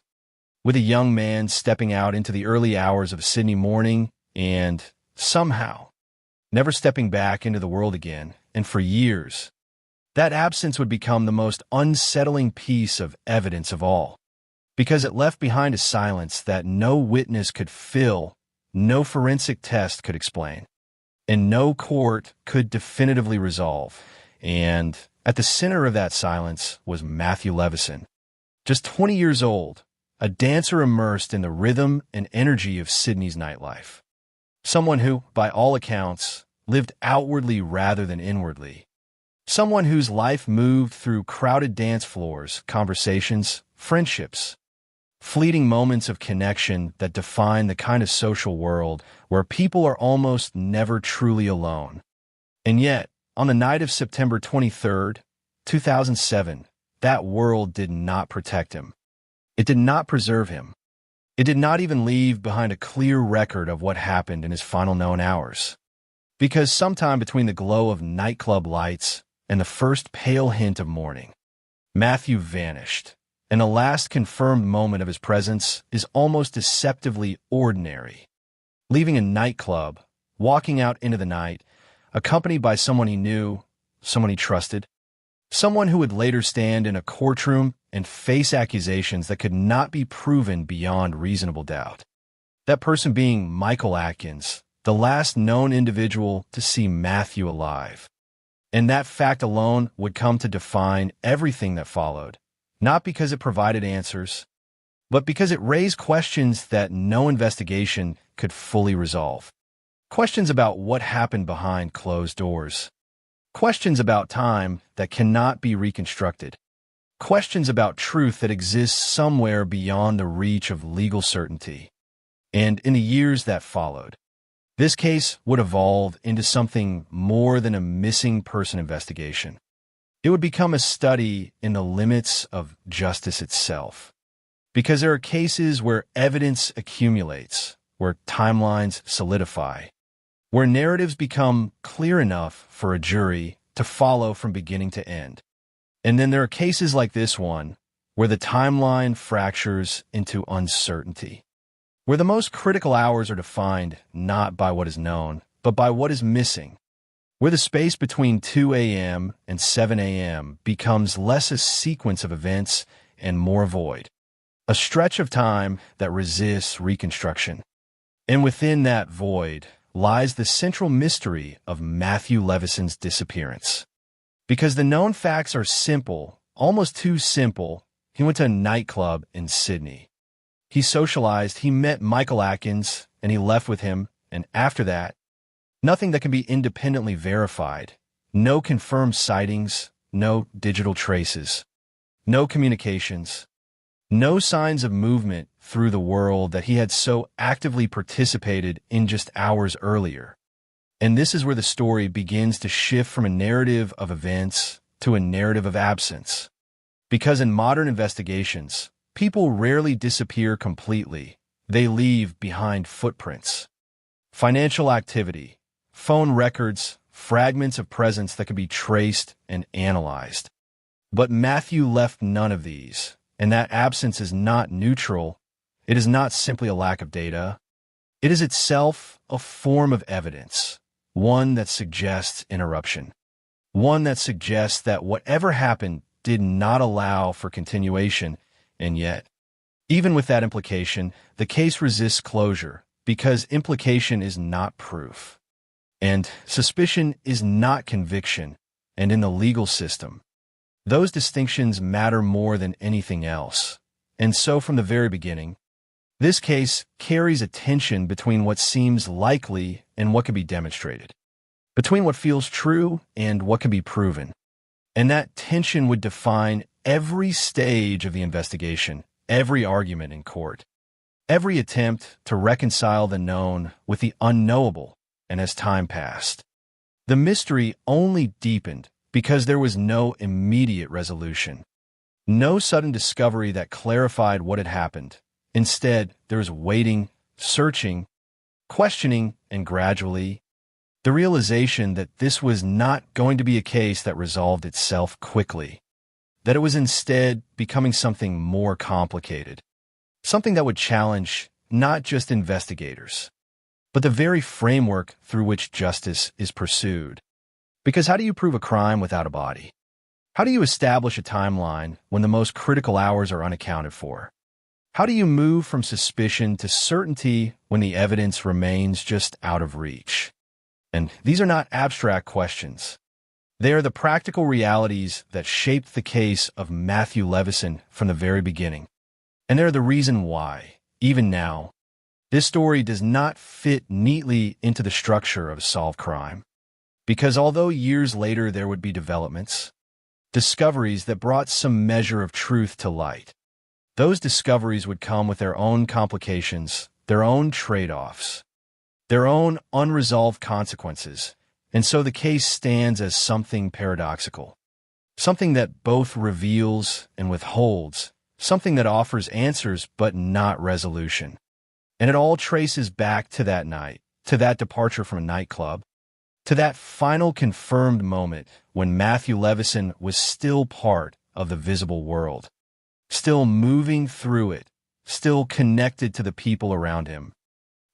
T: with a young man stepping out into the early hours of a Sydney morning and somehow never stepping back into the world again. And for years, that absence would become the most unsettling piece of evidence of all, because it left behind a silence that no witness could fill, no forensic test could explain, and no court could definitively resolve. And at the center of that silence was Matthew Levison, just 20 years old, a dancer immersed in the rhythm and energy of Sydney's nightlife. Someone who, by all accounts, lived outwardly rather than inwardly. Someone whose life moved through crowded dance floors, conversations, friendships, fleeting moments of connection that define the kind of social world where people are almost never truly alone. And yet, on the night of September 23rd, 2007, that world did not protect him. It did not preserve him. It did not even leave behind a clear record of what happened in his final known hours. Because sometime between the glow of nightclub lights and the first pale hint of morning, Matthew vanished. And the last confirmed moment of his presence is almost deceptively ordinary. Leaving a nightclub, walking out into the night, accompanied by someone he knew, someone he trusted, someone who would later stand in a courtroom and face accusations that could not be proven beyond reasonable doubt. That person being Michael Atkins, the last known individual to see Matthew alive. And that fact alone would come to define everything that followed. Not because it provided answers, but because it raised questions that no investigation could fully resolve. Questions about what happened behind closed doors. Questions about time that cannot be reconstructed. Questions about truth that exists somewhere beyond the reach of legal certainty. And in the years that followed, this case would evolve into something more than a missing person investigation. It would become a study in the limits of justice itself. Because there are cases where evidence accumulates, where timelines solidify, where narratives become clear enough for a jury to follow from beginning to end. And then there are cases like this one, where the timeline fractures into uncertainty, where the most critical hours are defined not by what is known, but by what is missing. Where the space between 2 a.m. and 7 a.m. becomes less a sequence of events and more a void, a stretch of time that resists reconstruction. And within that void lies the central mystery of Matthew Levison's disappearance. Because the known facts are simple, almost too simple, he went to a nightclub in Sydney. He socialized, he met Michael Atkins, and he left with him, and after that, nothing that can be independently verified. No confirmed sightings, no digital traces, no communications, no signs of movement through the world that he had so actively participated in just hours earlier. And this is where the story begins to shift from a narrative of events to a narrative of absence. Because in modern investigations, people rarely disappear completely. They leave behind footprints. Financial activity, phone records, fragments of presence that can be traced and analyzed. But Matthew left none of these, and that absence is not neutral. It is not simply a lack of data. It is itself a form of evidence, one that suggests interruption, one that suggests that whatever happened did not allow for continuation, and yet, even with that implication, the case resists closure because implication is not proof. And suspicion is not conviction, and in the legal system, those distinctions matter more than anything else. And so from the very beginning, this case carries a tension between what seems likely and what can be demonstrated, between what feels true and what can be proven. And that tension would define every stage of the investigation, every argument in court, every attempt to reconcile the known with the unknowable. And as time passed, the mystery only deepened because there was no immediate resolution, no sudden discovery that clarified what had happened. Instead, there was waiting, searching, questioning, and gradually, the realization that this was not going to be a case that resolved itself quickly, that it was instead becoming something more complicated, something that would challenge not just investigators, but the very framework through which justice is pursued. Because how do you prove a crime without a body? How do you establish a timeline when the most critical hours are unaccounted for? How do you move from suspicion to certainty when the evidence remains just out of reach? And these are not abstract questions. They are the practical realities that shaped the case of Matthew Levison from the very beginning. And they're the reason why, even now, this story does not fit neatly into the structure of a solved crime. Because although years later there would be developments, discoveries that brought some measure of truth to light, those discoveries would come with their own complications, their own trade-offs, their own unresolved consequences, and so the case stands as something paradoxical, something that both reveals and withholds, something that offers answers but not resolution. And it all traces back to that night, to that departure from a nightclub, to that final confirmed moment when Matthew Levison was still part of the visible world, still moving through it, still connected to the people around him,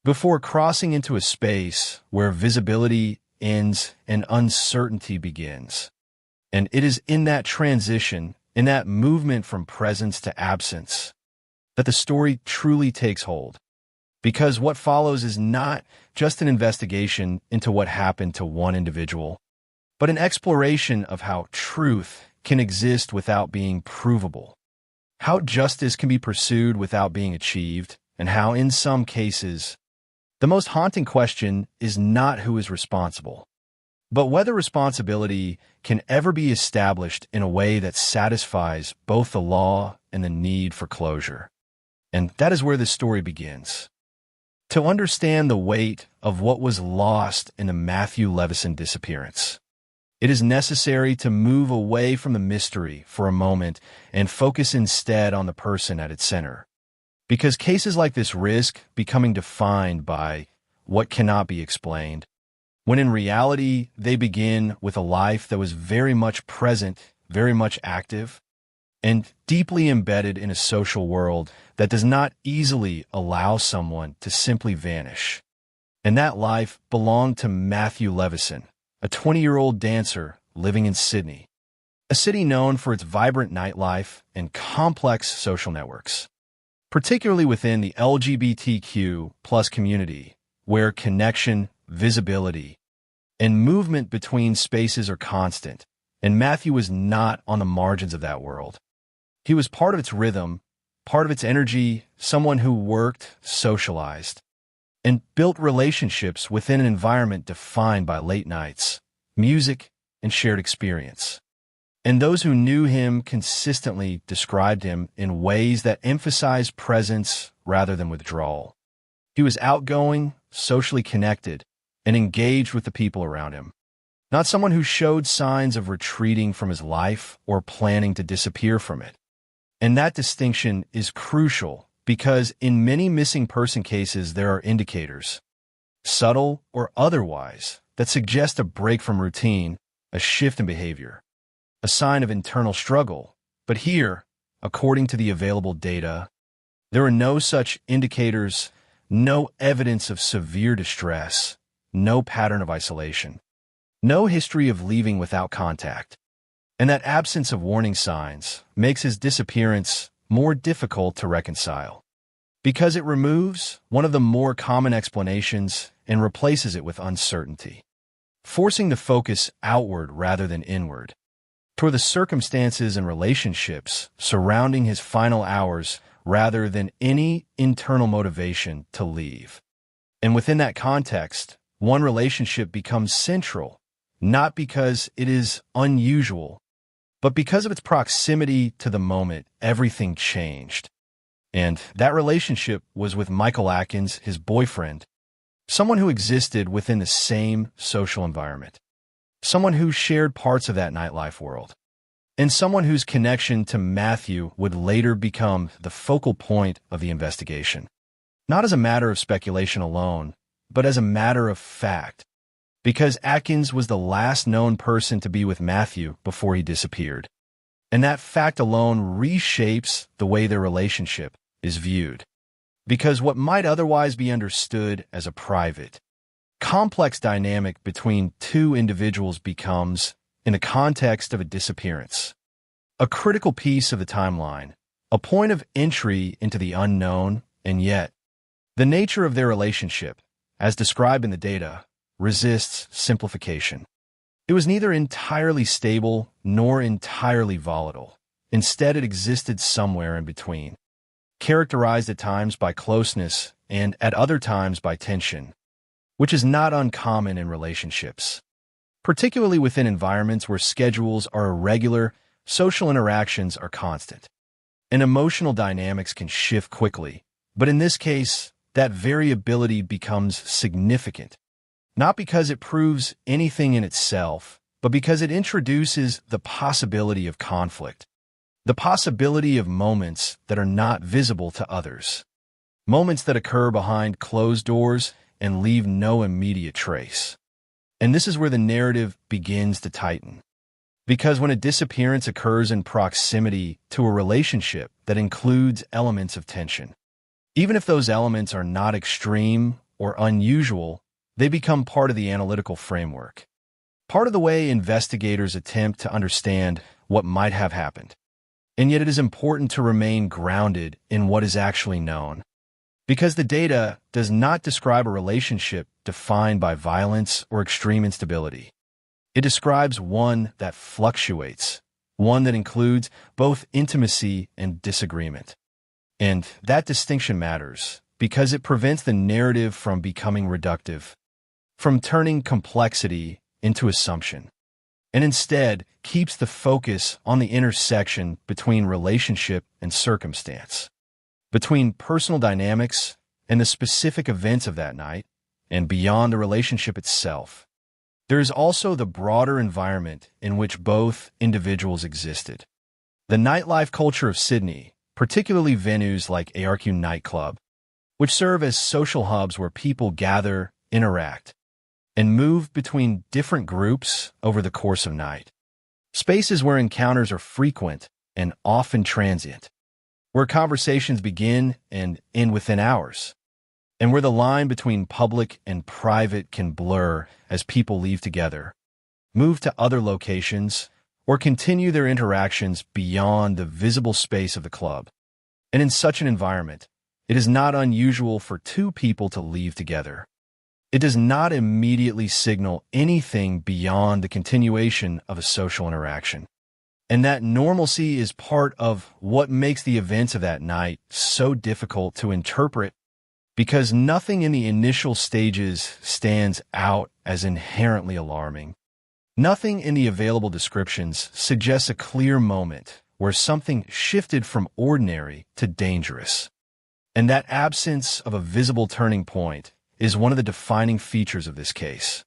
T: before crossing into a space where visibility ends and uncertainty begins. And it is in that transition, in that movement from presence to absence, that the story truly takes hold. Because what follows is not just an investigation into what happened to one individual, but an exploration of how truth can exist without being provable, how justice can be pursued without being achieved, and how, in some cases, the most haunting question is not who is responsible, but whether responsibility can ever be established in a way that satisfies both the law and the need for closure. And that is where this story begins. To understand the weight of what was lost in the Matthew Levison disappearance, it is necessary to move away from the mystery for a moment and focus instead on the person at its center. Because cases like this risk becoming defined by what cannot be explained, when in reality they begin with a life that was very much present, very much active, and deeply embedded in a social world that does not easily allow someone to simply vanish. And that life belonged to Matthew Levison, a 20-year-old dancer living in Sydney, a city known for its vibrant nightlife and complex social networks, particularly within the LGBTQ+ community, where connection, visibility, and movement between spaces are constant, and Matthew was not on the margins of that world. He was part of its rhythm, part of its energy, someone who worked, socialized, and built relationships within an environment defined by late nights, music, and shared experience. And those who knew him consistently described him in ways that emphasized presence rather than withdrawal. He was outgoing, socially connected, and engaged with the people around him. Not someone who showed signs of retreating from his life or planning to disappear from it. And that distinction is crucial because in many missing person cases there are indicators, subtle or otherwise, that suggest a break from routine, a shift in behavior, a sign of internal struggle. But here, according to the available data, there are no such indicators, no evidence of severe distress, no pattern of isolation, no history of leaving without contact. And that absence of warning signs makes his disappearance more difficult to reconcile, because it removes one of the more common explanations and replaces it with uncertainty, forcing the focus outward rather than inward, toward the circumstances and relationships surrounding his final hours rather than any internal motivation to leave. And within that context, one relationship becomes central, not because it is unusual, but because of its proximity to the moment everything changed. And that relationship was with Michael Atkins, his boyfriend, someone who existed within the same social environment, someone who shared parts of that nightlife world, and someone whose connection to Matthew would later become the focal point of the investigation, not as a matter of speculation alone, but as a matter of fact, because Atkins was the last known person to be with Matthew before he disappeared. And that fact alone reshapes the way their relationship is viewed, because what might otherwise be understood as a private, complex dynamic between two individuals becomes, in the context of a disappearance, a critical piece of the timeline, a point of entry into the unknown. And yet, the nature of their relationship, as described in the data, resists simplification. It was neither entirely stable nor entirely volatile. Instead, it existed somewhere in between, characterized at times by closeness and at other times by tension, which is not uncommon in relationships, particularly within environments where schedules are irregular, social interactions are constant, and emotional dynamics can shift quickly. But in this case, that variability becomes significant, not because it proves anything in itself, but because it introduces the possibility of conflict, the possibility of moments that are not visible to others, moments that occur behind closed doors and leave no immediate trace. And this is where the narrative begins to tighten, because when a disappearance occurs in proximity to a relationship that includes elements of tension, even if those elements are not extreme or unusual, they become part of the analytical framework, part of the way investigators attempt to understand what might have happened. And yet it is important to remain grounded in what is actually known, because the data does not describe a relationship defined by violence or extreme instability. It describes one that fluctuates, one that includes both intimacy and disagreement. And that distinction matters because it prevents the narrative from becoming reductive, from turning complexity into assumption, and instead keeps the focus on the intersection between relationship and circumstance, between personal dynamics and the specific events of that night, and beyond the relationship itself. There is also the broader environment in which both individuals existed. The nightlife culture of Sydney, particularly venues like ARQ Nightclub, which serve as social hubs where people gather, interact, and move between different groups over the course of night. Spaces where encounters are frequent and often transient, where conversations begin and end within hours, and where the line between public and private can blur as people leave together, move to other locations, or continue their interactions beyond the visible space of the club. And in such an environment, it is not unusual for two people to leave together. It does not immediately signal anything beyond the continuation of a social interaction. And that normalcy is part of what makes the events of that night so difficult to interpret, because nothing in the initial stages stands out as inherently alarming. Nothing in the available descriptions suggests a clear moment where something shifted from ordinary to dangerous. And that absence of a visible turning point is one of the defining features of this case,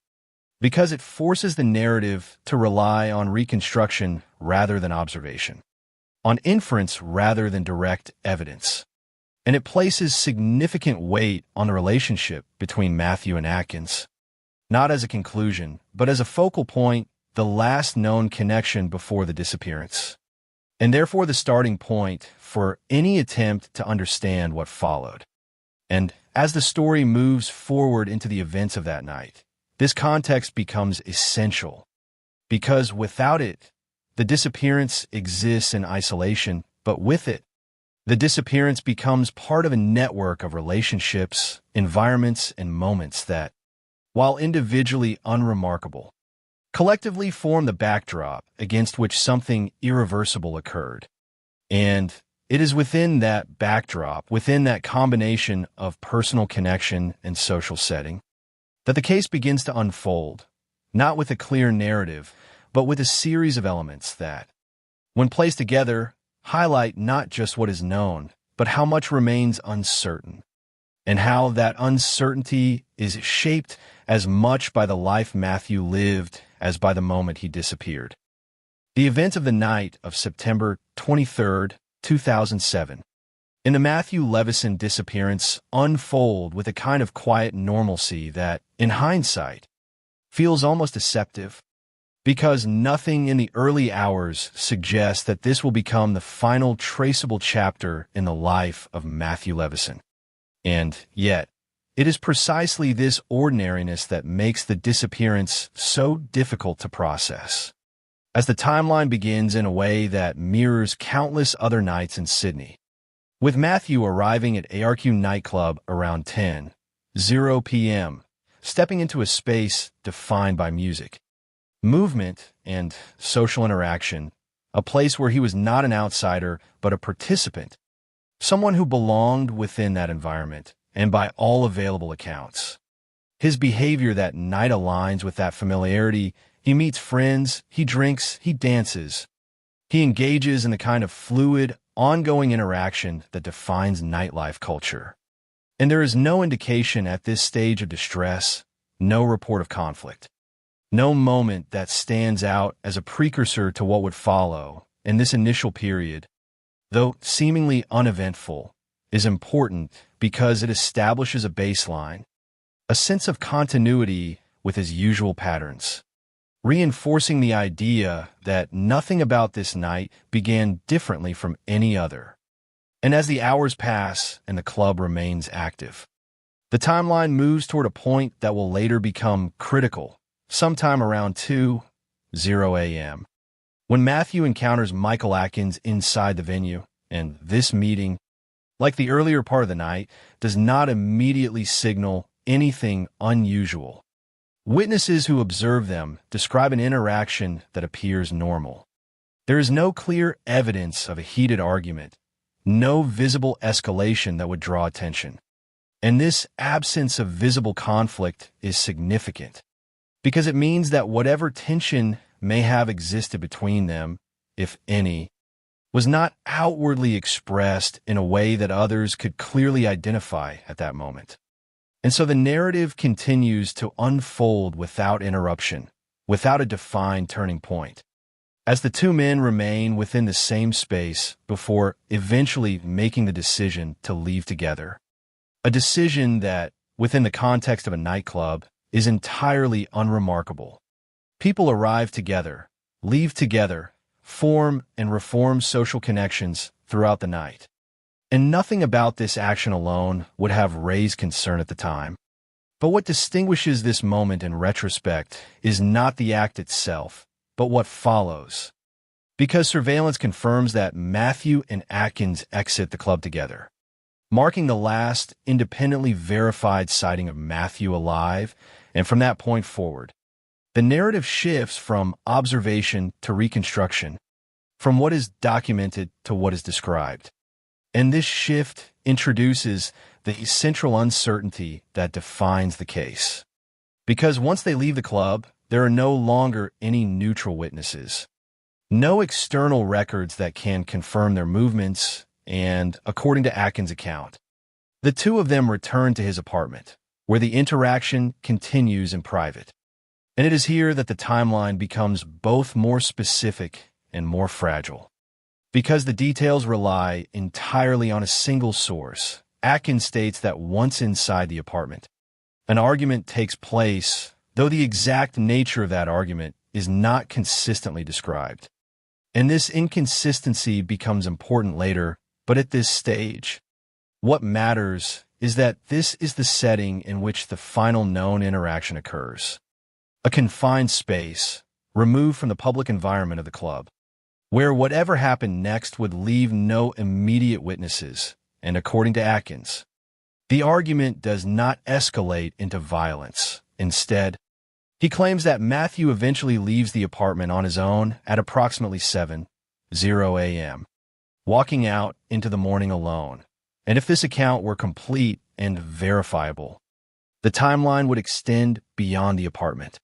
T: because it forces the narrative to rely on reconstruction rather than observation, on inference rather than direct evidence. And it places significant weight on the relationship between Matthew and Atkins, not as a conclusion, but as a focal point, the last known connection before the disappearance, and therefore the starting point for any attempt to understand what followed. And as the story moves forward into the events of that night, this context becomes essential, because without it, the disappearance exists in isolation, but with it, the disappearance becomes part of a network of relationships, environments, and moments that, while individually unremarkable, collectively form the backdrop against which something irreversible occurred. And it is within that backdrop, within that combination of personal connection and social setting, that the case begins to unfold, not with a clear narrative, but with a series of elements that, when placed together, highlight not just what is known, but how much remains uncertain, and how that uncertainty is shaped as much by the life Matthew lived as by the moment he disappeared. The events of the night of September 23rd, 2007, in the Matthew Levison disappearance unfold with a kind of quiet normalcy that, in hindsight, feels almost deceptive, because nothing in the early hours suggests that this will become the final traceable chapter in the life of Matthew Levison. And yet, it is precisely this ordinariness that makes the disappearance so difficult to process, as the timeline begins in a way that mirrors countless other nights in Sydney, with Matthew arriving at ARQ nightclub around 10:00 p.m., stepping into a space defined by music, movement, and social interaction, a place where he was not an outsider but a participant, someone who belonged within that environment, and by all available accounts, his behavior that night aligns with that familiarity. He meets friends, he drinks, he dances. He engages in the kind of fluid, ongoing interaction that defines nightlife culture. And there is no indication at this stage of distress, no report of conflict, no moment that stands out as a precursor to what would follow. In this initial period, though seemingly uneventful, is important because it establishes a baseline, a sense of continuity with his usual patterns, reinforcing the idea that nothing about this night began differently from any other. And as the hours pass and the club remains active, the timeline moves toward a point that will later become critical, sometime around 2:00 a.m., when Matthew encounters Michael Atkins inside the venue, and this meeting, like the earlier part of the night, does not immediately signal anything unusual. Witnesses who observe them describe an interaction that appears normal. There is no clear evidence of a heated argument, no visible escalation that would draw attention. And this absence of visible conflict is significant, because it means that whatever tension may have existed between them, if any, was not outwardly expressed in a way that others could clearly identify at that moment. And so the narrative continues to unfold without interruption, without a defined turning point, as the two men remain within the same space before eventually making the decision to leave together. A decision that, within the context of a nightclub, is entirely unremarkable. People arrive together, leave together, form and reform social connections throughout the night. And nothing about this action alone would have raised concern at the time. But what distinguishes this moment in retrospect is not the act itself, but what follows. Because surveillance confirms that Matthew and Atkins exit the club together, marking the last independently verified sighting of Matthew alive, and from that point forward, the narrative shifts from observation to reconstruction, from what is documented to what is described. And this shift introduces the central uncertainty that defines the case. Because once they leave the club, there are no longer any neutral witnesses. No external records that can confirm their movements, and according to Atkins' account, the two of them return to his apartment, where the interaction continues in private. And it is here that the timeline becomes both more specific and more fragile. Because the details rely entirely on a single source, Atkins states that once inside the apartment, an argument takes place, though the exact nature of that argument is not consistently described. And this inconsistency becomes important later, but at this stage, what matters is that this is the setting in which the final known interaction occurs. A confined space, removed from the public environment of the club, where whatever happened next would leave no immediate witnesses, and according to Atkins, the argument does not escalate into violence. Instead, he claims that Matthew eventually leaves the apartment on his own at approximately 7:00 a.m., walking out into the morning alone. And if this account were complete and verifiable, the timeline would extend beyond the apartment,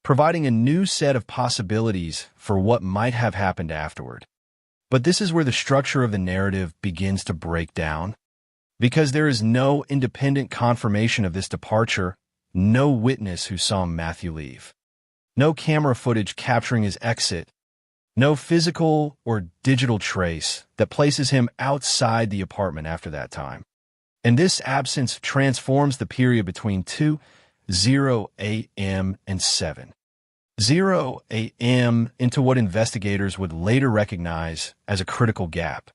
T: providing a new set of possibilities for what might have happened afterward. But this is where the structure of the narrative begins to break down, because there is no independent confirmation of this departure, no witness who saw Matthew leave, no camera footage capturing his exit, no physical or digital trace that places him outside the apartment after that time. And this absence transforms the period between 2:00 a.m. and 7:00 a.m. into what investigators would later recognize as a critical gap,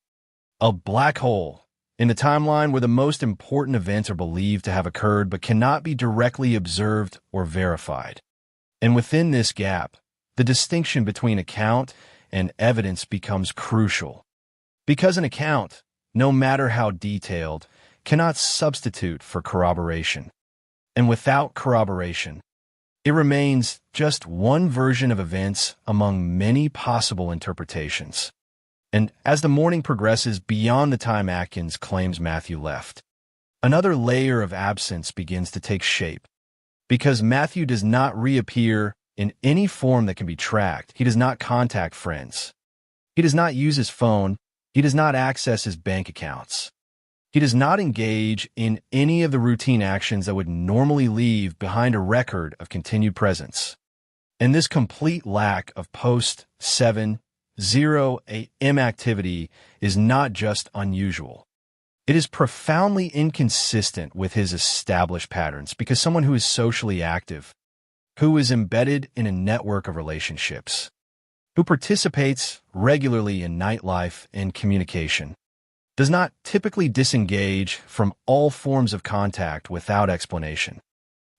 T: a black hole in the timeline where the most important events are believed to have occurred but cannot be directly observed or verified. And within this gap, the distinction between account and evidence becomes crucial. Because an account, no matter how detailed, cannot substitute for corroboration. And without corroboration, it remains just one version of events among many possible interpretations. And as the morning progresses beyond the time Atkins claims Matthew left, another layer of absence begins to take shape. Because Matthew does not reappear in any form that can be tracked. He does not contact friends. He does not use his phone. He does not access his bank accounts. He does not engage in any of the routine actions that would normally leave behind a record of continued presence. And this complete lack of post-7:00 a.m. activity is not just unusual. It is profoundly inconsistent with his established patterns, because someone who is socially active, who is embedded in a network of relationships, who participates regularly in nightlife and communication, does not typically disengage from all forms of contact without explanation.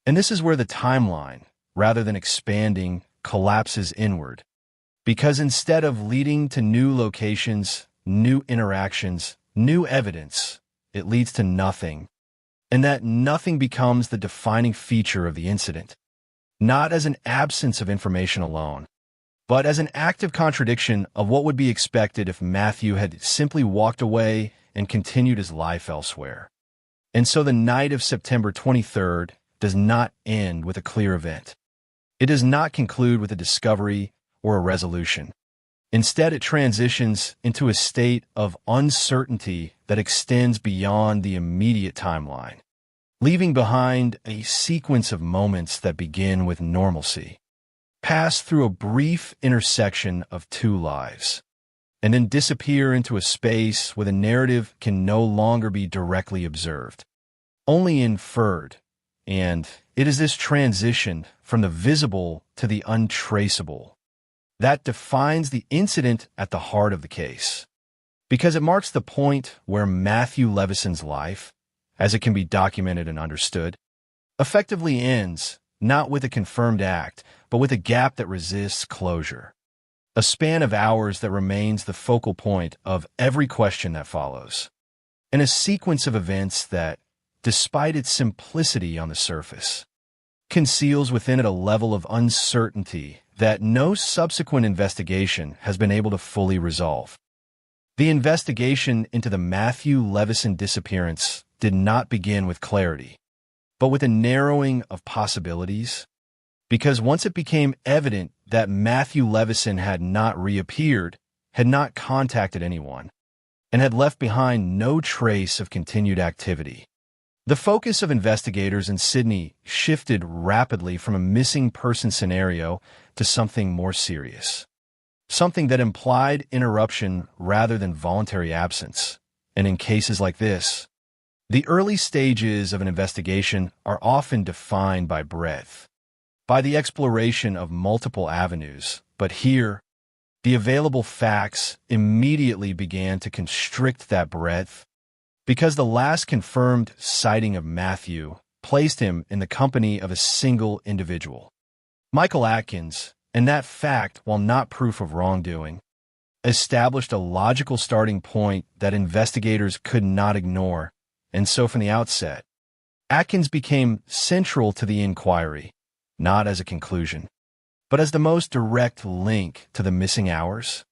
T: And this is where the timeline, rather than expanding, collapses inward. Because instead of leading to new locations, new interactions, new evidence, it leads to nothing. And that nothing becomes the defining feature of the incident, not as an absence of information alone, but as an active contradiction of what would be expected if Matthew had simply walked away and continued his life elsewhere. And so the night of September 23rd does not end with a clear event. It does not conclude with a discovery or a resolution. Instead, it transitions into a state of uncertainty that extends beyond the immediate timeline, leaving behind a sequence of moments that begin with normalcy, pass through a brief intersection of two lives, and then disappear into a space where the narrative can no longer be directly observed, only inferred. And it is this transition from the visible to the untraceable that defines the incident at the heart of the case, because it marks the point where Matthew Levison's life, as it can be documented and understood, effectively ends, not with a confirmed act, but with a gap that resists closure, a span of hours that remains the focal point of every question that follows, and a sequence of events that, despite its simplicity on the surface, conceals within it a level of uncertainty that no subsequent investigation has been able to fully resolve. The investigation into the Matthew Levison disappearance did not begin with clarity, but with a narrowing of possibilities, because once it became evident that Matthew Levison had not reappeared, had not contacted anyone, and had left behind no trace of continued activity, the focus of investigators in Sydney shifted rapidly from a missing person scenario to something more serious. Something that implied interruption rather than voluntary absence. And in cases like this, the early stages of an investigation are often defined by breadth, by the exploration of multiple avenues. But here, the available facts immediately began to constrict that breadth, because the last confirmed sighting of Matthew placed him in the company of a single individual, Michael Atkins, and that fact, while not proof of wrongdoing, established a logical starting point that investigators could not ignore. And so from the outset, Atkins became central to the inquiry, not as a conclusion, but as the most direct link to the missing hours.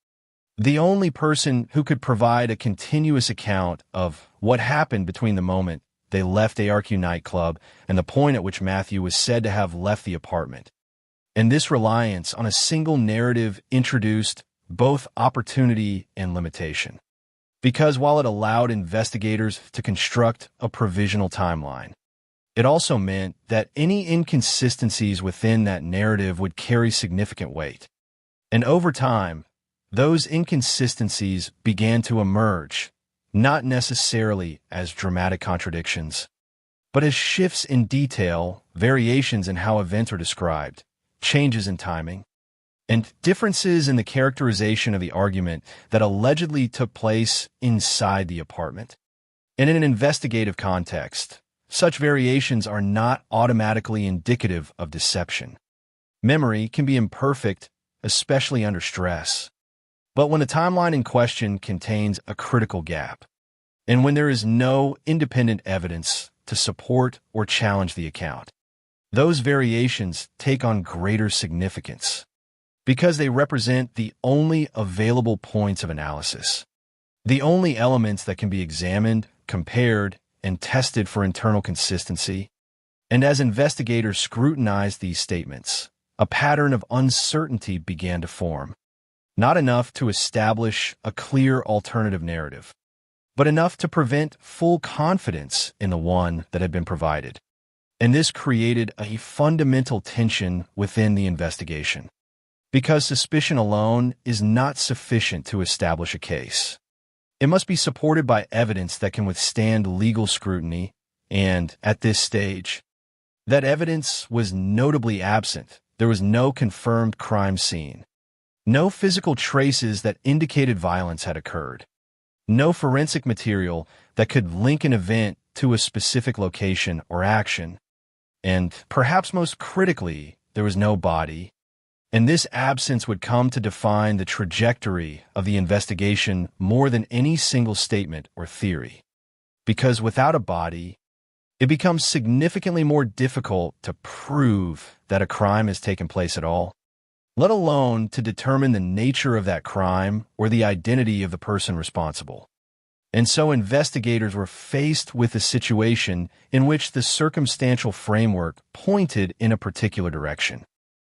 T: The only person who could provide a continuous account of what happened between the moment they left ARQ nightclub and the point at which Matthew was said to have left the apartment. And this reliance on a single narrative introduced both opportunity and limitation, because while it allowed investigators to construct a provisional timeline, it also meant that any inconsistencies within that narrative would carry significant weight. And over time, those inconsistencies began to emerge, not necessarily as dramatic contradictions, but as shifts in detail, variations in how events are described, changes in timing, and differences in the characterization of the argument that allegedly took place inside the apartment. And in an investigative context, such variations are not automatically indicative of deception. Memory can be imperfect, especially under stress. But when the timeline in question contains a critical gap, and when there is no independent evidence to support or challenge the account, those variations take on greater significance, because they represent the only available points of analysis, the only elements that can be examined, compared, and tested for internal consistency. And as investigators scrutinized these statements, a pattern of uncertainty began to form. Not enough to establish a clear alternative narrative, but enough to prevent full confidence in the one that had been provided. And this created a fundamental tension within the investigation, because suspicion alone is not sufficient to establish a case. It must be supported by evidence that can withstand legal scrutiny, and at this stage, that evidence was notably absent. There was no confirmed crime scene. No physical traces that indicated violence had occurred. No forensic material that could link an event to a specific location or action. And perhaps most critically, there was no body. And this absence would come to define the trajectory of the investigation more than any single statement or theory. Because without a body, it becomes significantly more difficult to prove that a crime has taken place at all, let alone to determine the nature of that crime or the identity of the person responsible. And so investigators were faced with a situation in which the circumstantial framework pointed in a particular direction.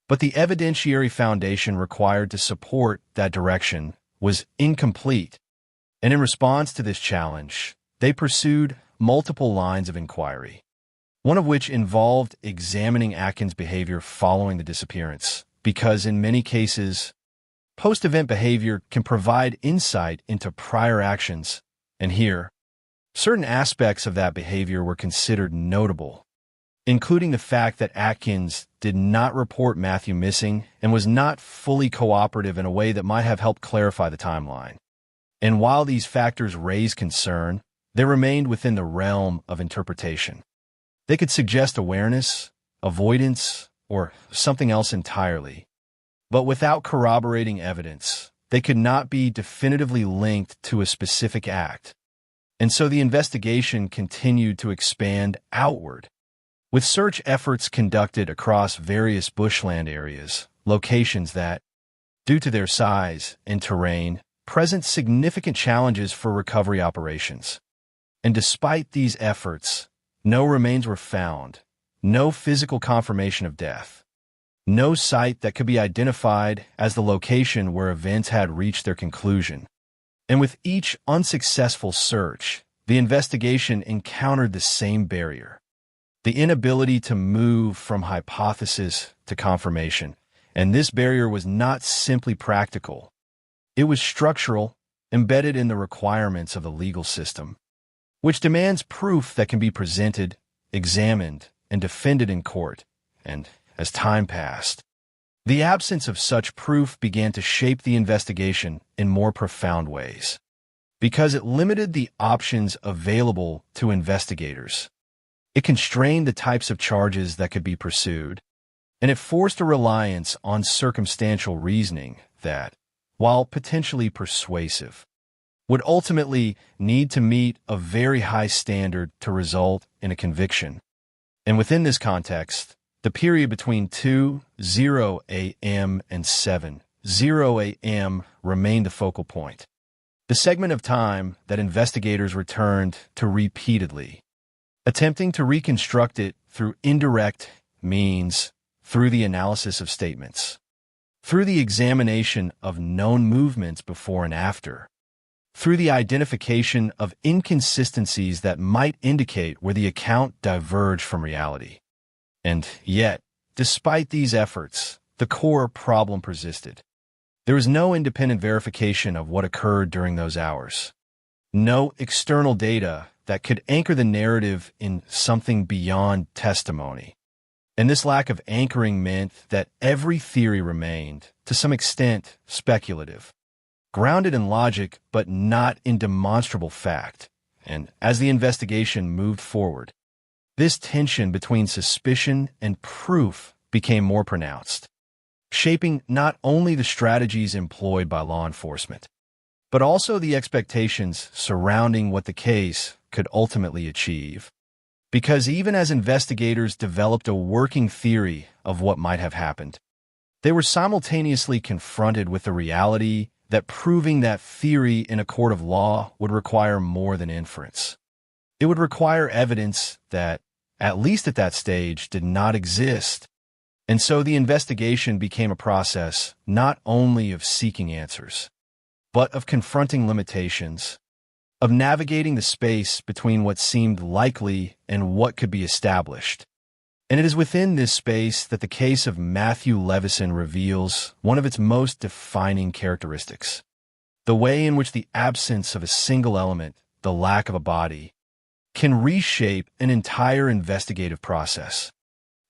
T: But the evidentiary foundation required to support that direction was incomplete. And in response to this challenge, they pursued multiple lines of inquiry, one of which involved examining Atkins' behavior following the disappearance, because in many cases, post-event behavior can provide insight into prior actions, and here, certain aspects of that behavior were considered notable, including the fact that Atkins did not report Matthew missing and was not fully cooperative in a way that might have helped clarify the timeline. And while these factors raised concern, they remained within the realm of interpretation. They could suggest awareness, avoidance, or something else entirely. But without corroborating evidence, they could not be definitively linked to a specific act. And so the investigation continued to expand outward, with search efforts conducted across various bushland areas, locations that, due to their size and terrain, present significant challenges for recovery operations. And despite these efforts, no remains were found, no physical confirmation of death, no site that could be identified as the location where events had reached their conclusion. And with each unsuccessful search, the investigation encountered the same barrier: the inability to move from hypothesis to confirmation. And this barrier was not simply practical. It was structural, embedded in the requirements of the legal system, which demands proof that can be presented, examined, and defended in court. And as time passed, the absence of such proof began to shape the investigation in more profound ways, because it limited the options available to investigators. It constrained the types of charges that could be pursued, and it forced a reliance on circumstantial reasoning that, while potentially persuasive, would ultimately need to meet a very high standard to result in a conviction. And within this context, the period between 2:00 a.m. and 7:00 a.m. remained the focal point, the segment of time that investigators returned to repeatedly, attempting to reconstruct it through indirect means, through the analysis of statements, through the examination of known movements before and after, through the identification of inconsistencies that might indicate where the account diverged from reality. And yet, despite these efforts, the core problem persisted. There was no independent verification of what occurred during those hours, no external data that could anchor the narrative in something beyond testimony. And this lack of anchoring meant that every theory remained, to some extent, speculative, grounded in logic but not in demonstrable fact. And as the investigation moved forward, this tension between suspicion and proof became more pronounced, shaping not only the strategies employed by law enforcement, but also the expectations surrounding what the case could ultimately achieve. Because even as investigators developed a working theory of what might have happened, they were simultaneously confronted with the reality that proving that theory in a court of law would require more than inference. It would require evidence that, at least at that stage, did not exist. And so the investigation became a process not only of seeking answers, but of confronting limitations, of navigating the space between what seemed likely and what could be established. And it is within this space that the case of Matthew Levison reveals one of its most defining characteristics: the way in which the absence of a single element, the lack of a body, can reshape an entire investigative process,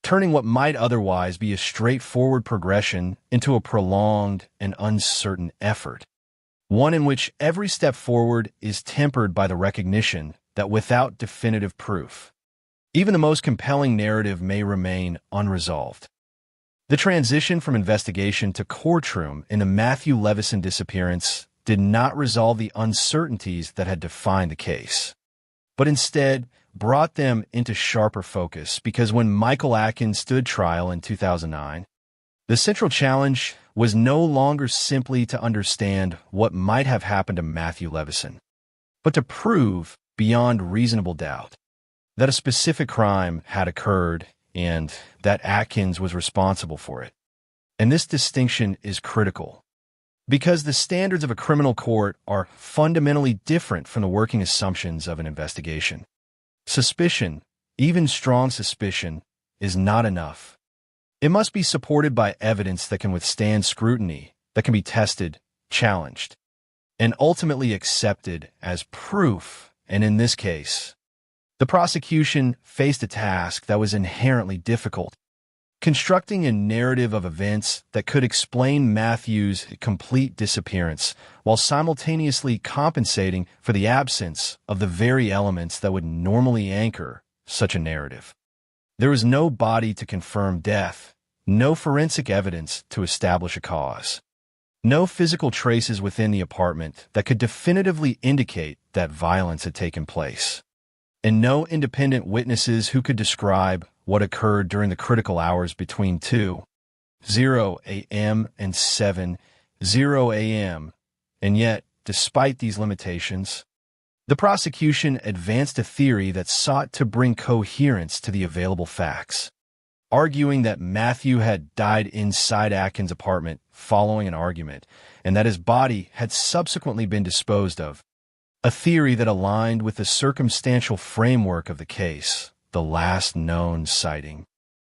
T: turning what might otherwise be a straightforward progression into a prolonged and uncertain effort, one in which every step forward is tempered by the recognition that without definitive proof, even the most compelling narrative may remain unresolved. The transition from investigation to courtroom in the Matthew Levison disappearance did not resolve the uncertainties that had defined the case, but instead brought them into sharper focus, because when Michael Atkins stood trial in 2009, the central challenge was no longer simply to understand what might have happened to Matthew Levison, but to prove beyond reasonable doubt that a specific crime had occurred and that Atkins was responsible for it. And this distinction is critical, because the standards of a criminal court are fundamentally different from the working assumptions of an investigation. Suspicion, even strong suspicion, is not enough. It must be supported by evidence that can withstand scrutiny, that can be tested, challenged, and ultimately accepted as proof. And in this case, the prosecution faced a task that was inherently difficult: constructing a narrative of events that could explain Matthew's complete disappearance while simultaneously compensating for the absence of the very elements that would normally anchor such a narrative. There was no body to confirm death, no forensic evidence to establish a cause, no physical traces within the apartment that could definitively indicate that violence had taken place, and no independent witnesses who could describe what occurred during the critical hours between 2:00 a.m. and 7:00 a.m., and yet, despite these limitations, the prosecution advanced a theory that sought to bring coherence to the available facts, arguing that Matthew had died inside Atkins' apartment following an argument, and that his body had subsequently been disposed of, a theory that aligned with the circumstantial framework of the case, the last known sighting,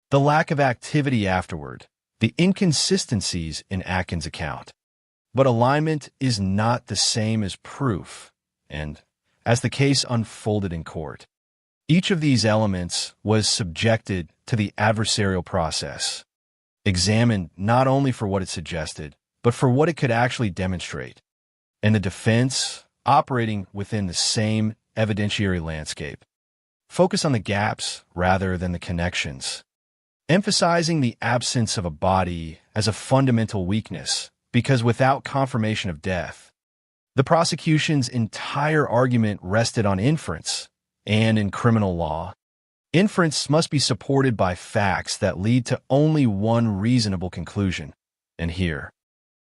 T: the lack of activity afterward, the inconsistencies in Atkins' account. But alignment is not the same as proof, and as the case unfolded in court, each of these elements was subjected to the adversarial process, examined not only for what it suggested, but for what it could actually demonstrate, and the defense, operating within the same evidentiary landscape, focus on the gaps rather than the connections, emphasizing the absence of a body as a fundamental weakness, because without confirmation of death, the prosecution's entire argument rested on inference, and in criminal law, inference must be supported by facts that lead to only one reasonable conclusion. And here,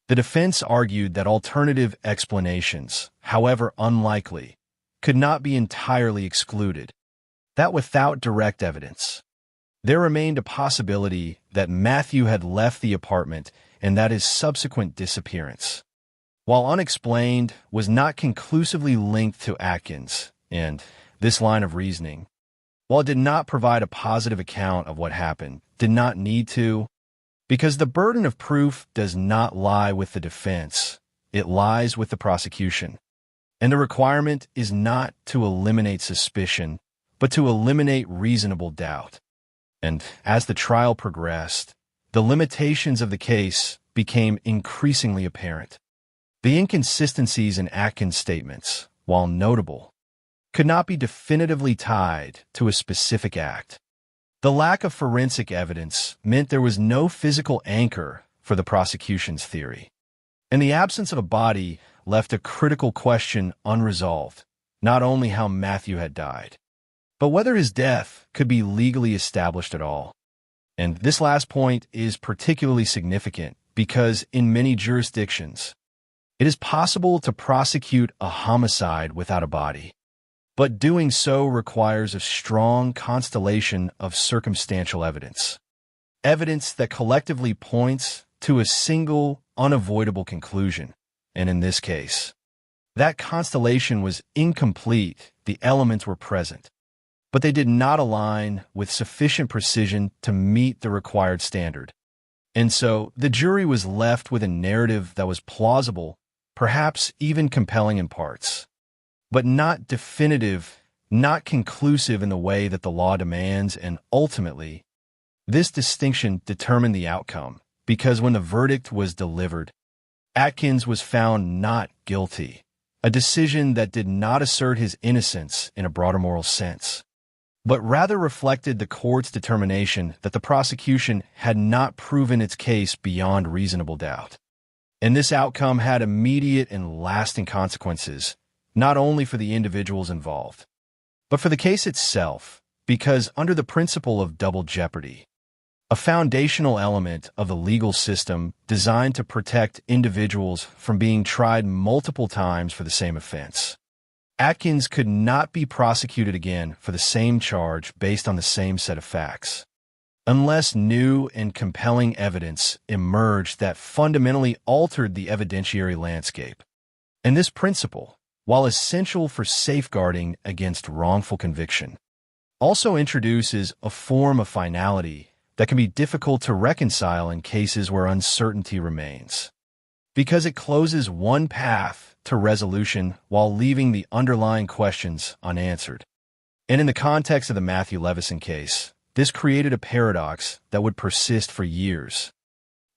T: the defense argued that alternative explanations, however unlikely, could not be entirely excluded, that without direct evidence, there remained a possibility that Matthew had left the apartment and that his subsequent disappearance, while unexplained, was not conclusively linked to Atkins, and this line of reasoning, while it did not provide a positive account of what happened, did not need to, because the burden of proof does not lie with the defense, it lies with the prosecution. And the requirement is not to eliminate suspicion, but to eliminate reasonable doubt. And as the trial progressed, the limitations of the case became increasingly apparent. The inconsistencies in Atkins' statements, while notable, could not be definitively tied to a specific act. The lack of forensic evidence meant there was no physical anchor for the prosecution's theory, and the absence of a body left a critical question unresolved, not only how Matthew had died, but whether his death could be legally established at all. And this last point is particularly significant because in many jurisdictions, it is possible to prosecute a homicide without a body, but doing so requires a strong constellation of circumstantial evidence, evidence that collectively points to a single, unavoidable conclusion. And in this case, that constellation was incomplete. The elements were present, but they did not align with sufficient precision to meet the required standard. And so the jury was left with a narrative that was plausible, perhaps even compelling in parts, but not definitive, not conclusive in the way that the law demands, and ultimately, this distinction determined the outcome, because when the verdict was delivered, Atkins was found not guilty, a decision that did not assert his innocence in a broader moral sense, but rather reflected the court's determination that the prosecution had not proven its case beyond reasonable doubt. And this outcome had immediate and lasting consequences, not only for the individuals involved, but for the case itself, because under the principle of double jeopardy, a foundational element of the legal system designed to protect individuals from being tried multiple times for the same offense, Atkins could not be prosecuted again for the same charge based on the same set of facts, unless new and compelling evidence emerged that fundamentally altered the evidentiary landscape. And this principle, while essential for safeguarding against wrongful conviction, also introduces a form of finality that can be difficult to reconcile in cases where uncertainty remains, because it closes one path to resolution while leaving the underlying questions unanswered. And in the context of the Matthew Levison case, this created a paradox that would persist for years.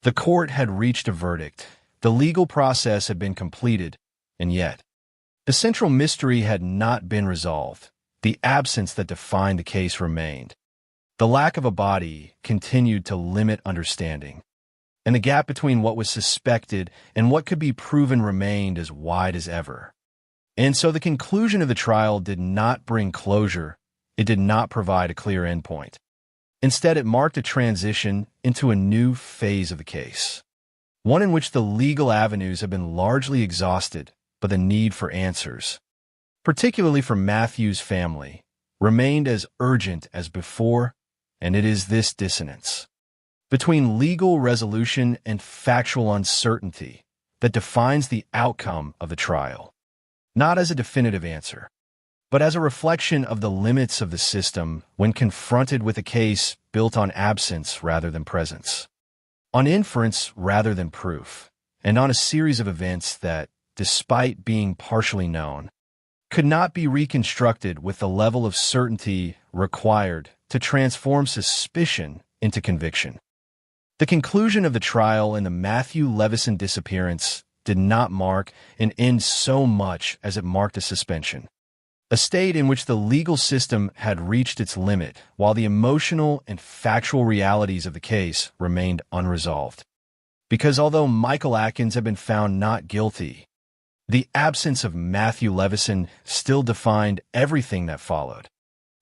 T: The court had reached a verdict, the legal process had been completed, and yet, the central mystery had not been resolved. The absence that defined the case remained. The lack of a body continued to limit understanding, and the gap between what was suspected and what could be proven remained as wide as ever. And so the conclusion of the trial did not bring closure. It did not provide a clear endpoint. Instead, it marked a transition into a new phase of the case, one in which the legal avenues have been largely exhausted, but the need for answers, particularly for Matthew's family, remained as urgent as before, and it is this dissonance between legal resolution and factual uncertainty that defines the outcome of the trial, not as a definitive answer, but as a reflection of the limits of the system when confronted with a case built on absence rather than presence, on inference rather than proof, and on a series of events that, despite being partially known, could not be reconstructed with the level of certainty required to transform suspicion into conviction. The conclusion of the trial in the Matthew Levison disappearance did not mark an end so much as it marked a suspension, a state in which the legal system had reached its limit while the emotional and factual realities of the case remained unresolved. Because although Michael Atkins had been found not guilty, the absence of Matthew Levison still defined everything that followed.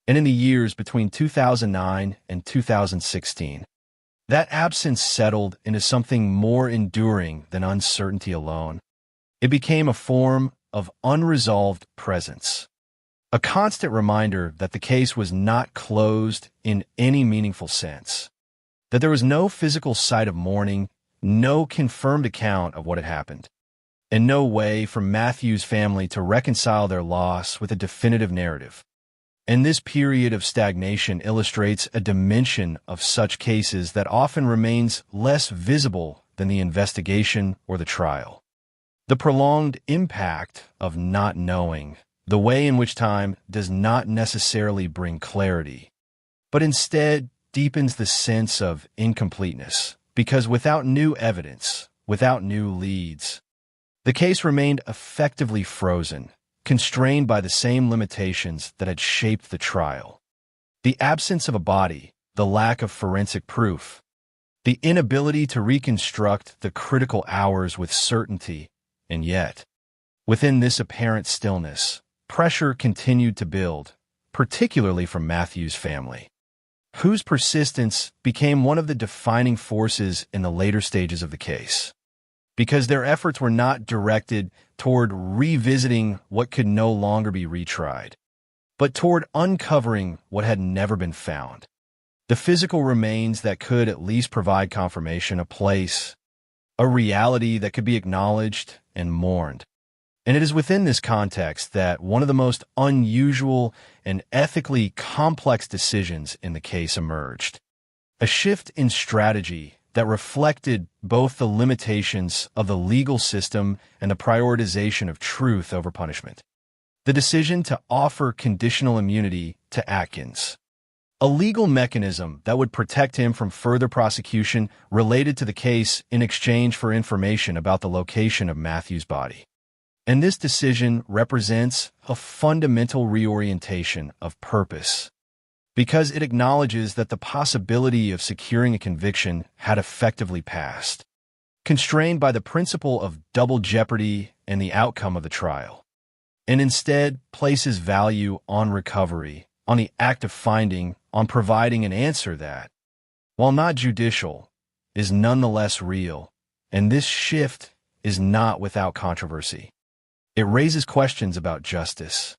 T: And in the years between 2009 and 2016, that absence settled into something more enduring than uncertainty alone. It became a form of unresolved presence, a constant reminder that the case was not closed in any meaningful sense, that there was no physical site of mourning, no confirmed account of what had happened, and no way for Matthew's family to reconcile their loss with a definitive narrative. And this period of stagnation illustrates a dimension of such cases that often remains less visible than the investigation or the trial. The prolonged impact of not knowing, the way in which time does not necessarily bring clarity, but instead deepens the sense of incompleteness, because without new evidence, without new leads, the case remained effectively frozen, constrained by the same limitations that had shaped the trial. The absence of a body, the lack of forensic proof, the inability to reconstruct the critical hours with certainty, and yet, within this apparent stillness, pressure continued to build, particularly from Matthew's family, whose persistence became one of the defining forces in the later stages of the case, because their efforts were not directed toward revisiting what could no longer be retried, but toward uncovering what had never been found. The physical remains that could at least provide confirmation, a place, a reality that could be acknowledged and mourned. And it is within this context that one of the most unusual and ethically complex decisions in the case emerged. A shift in strategy that reflected both the limitations of the legal system and the prioritization of truth over punishment. The decision to offer conditional immunity to Atkins, a legal mechanism that would protect him from further prosecution related to the case in exchange for information about the location of Matthew's body. And this decision represents a fundamental reorientation of purpose, because it acknowledges that the possibility of securing a conviction had effectively passed, constrained by the principle of double jeopardy and the outcome of the trial, and instead places value on recovery, on the act of finding, on providing an answer that, while not judicial, is nonetheless real. And this shift is not without controversy. It raises questions about justice,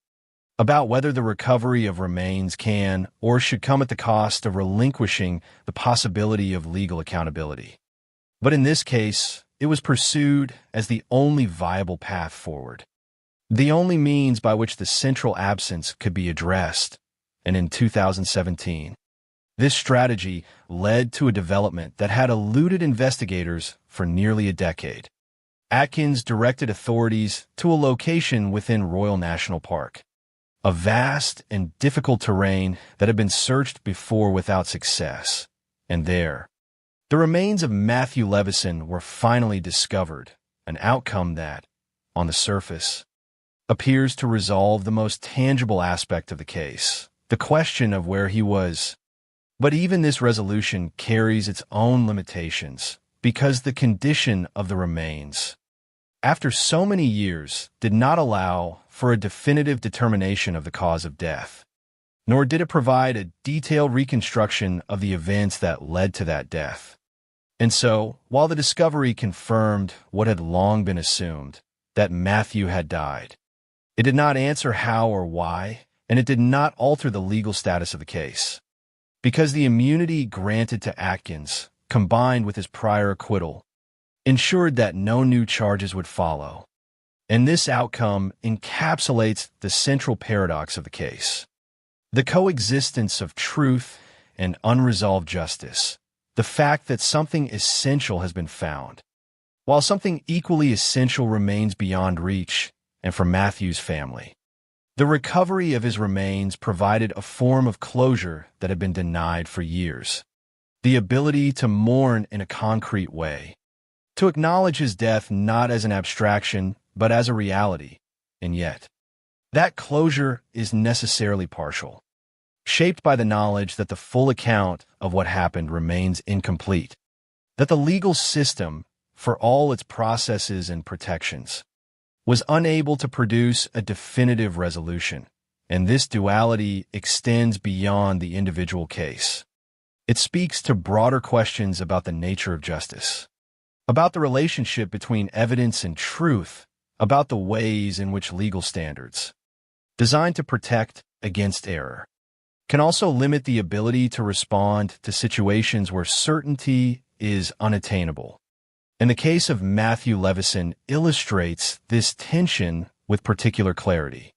T: about whether the recovery of remains can or should come at the cost of relinquishing the possibility of legal accountability. But in this case, it was pursued as the only viable path forward, the only means by which the central absence could be addressed. And in 2017, this strategy led to a development that had eluded investigators for nearly a decade. Atkins directed authorities to a location within Royal National Park, a vast and difficult terrain that had been searched before without success. And there, the remains of Matthew Levison were finally discovered, an outcome that, on the surface, appears to resolve the most tangible aspect of the case, the question of where he was. But even this resolution carries its own limitations, because the condition of the remains, after so many years, did not allow for a definitive determination of the cause of death. nor did it provide a detailed reconstruction of the events that led to that death. And so, while the discovery confirmed what had long been assumed, that Matthew had died, it did not answer how or why, and it did not alter the legal status of the case. Because the immunity granted to Atkins, combined with his prior acquittal, ensured that no new charges would follow. And this outcome encapsulates the central paradox of the case: the coexistence of truth and unresolved justice, the fact that something essential has been found, while something equally essential remains beyond reach, and for Matthew's family. The recovery of his remains provided a form of closure that had been denied for years: the ability to mourn in a concrete way, to acknowledge his death not as an abstraction, but as a reality. And yet, that closure is necessarily partial, shaped by the knowledge that the full account of what happened remains incomplete, that the legal system, for all its processes and protections, was unable to produce a definitive resolution, and this duality extends beyond the individual case. It speaks to broader questions about the nature of justice, about the relationship between evidence and truth, about the ways in which legal standards, designed to protect against error, can also limit the ability to respond to situations where certainty is unattainable. And the case of Matthew Levison illustrates this tension with particular clarity,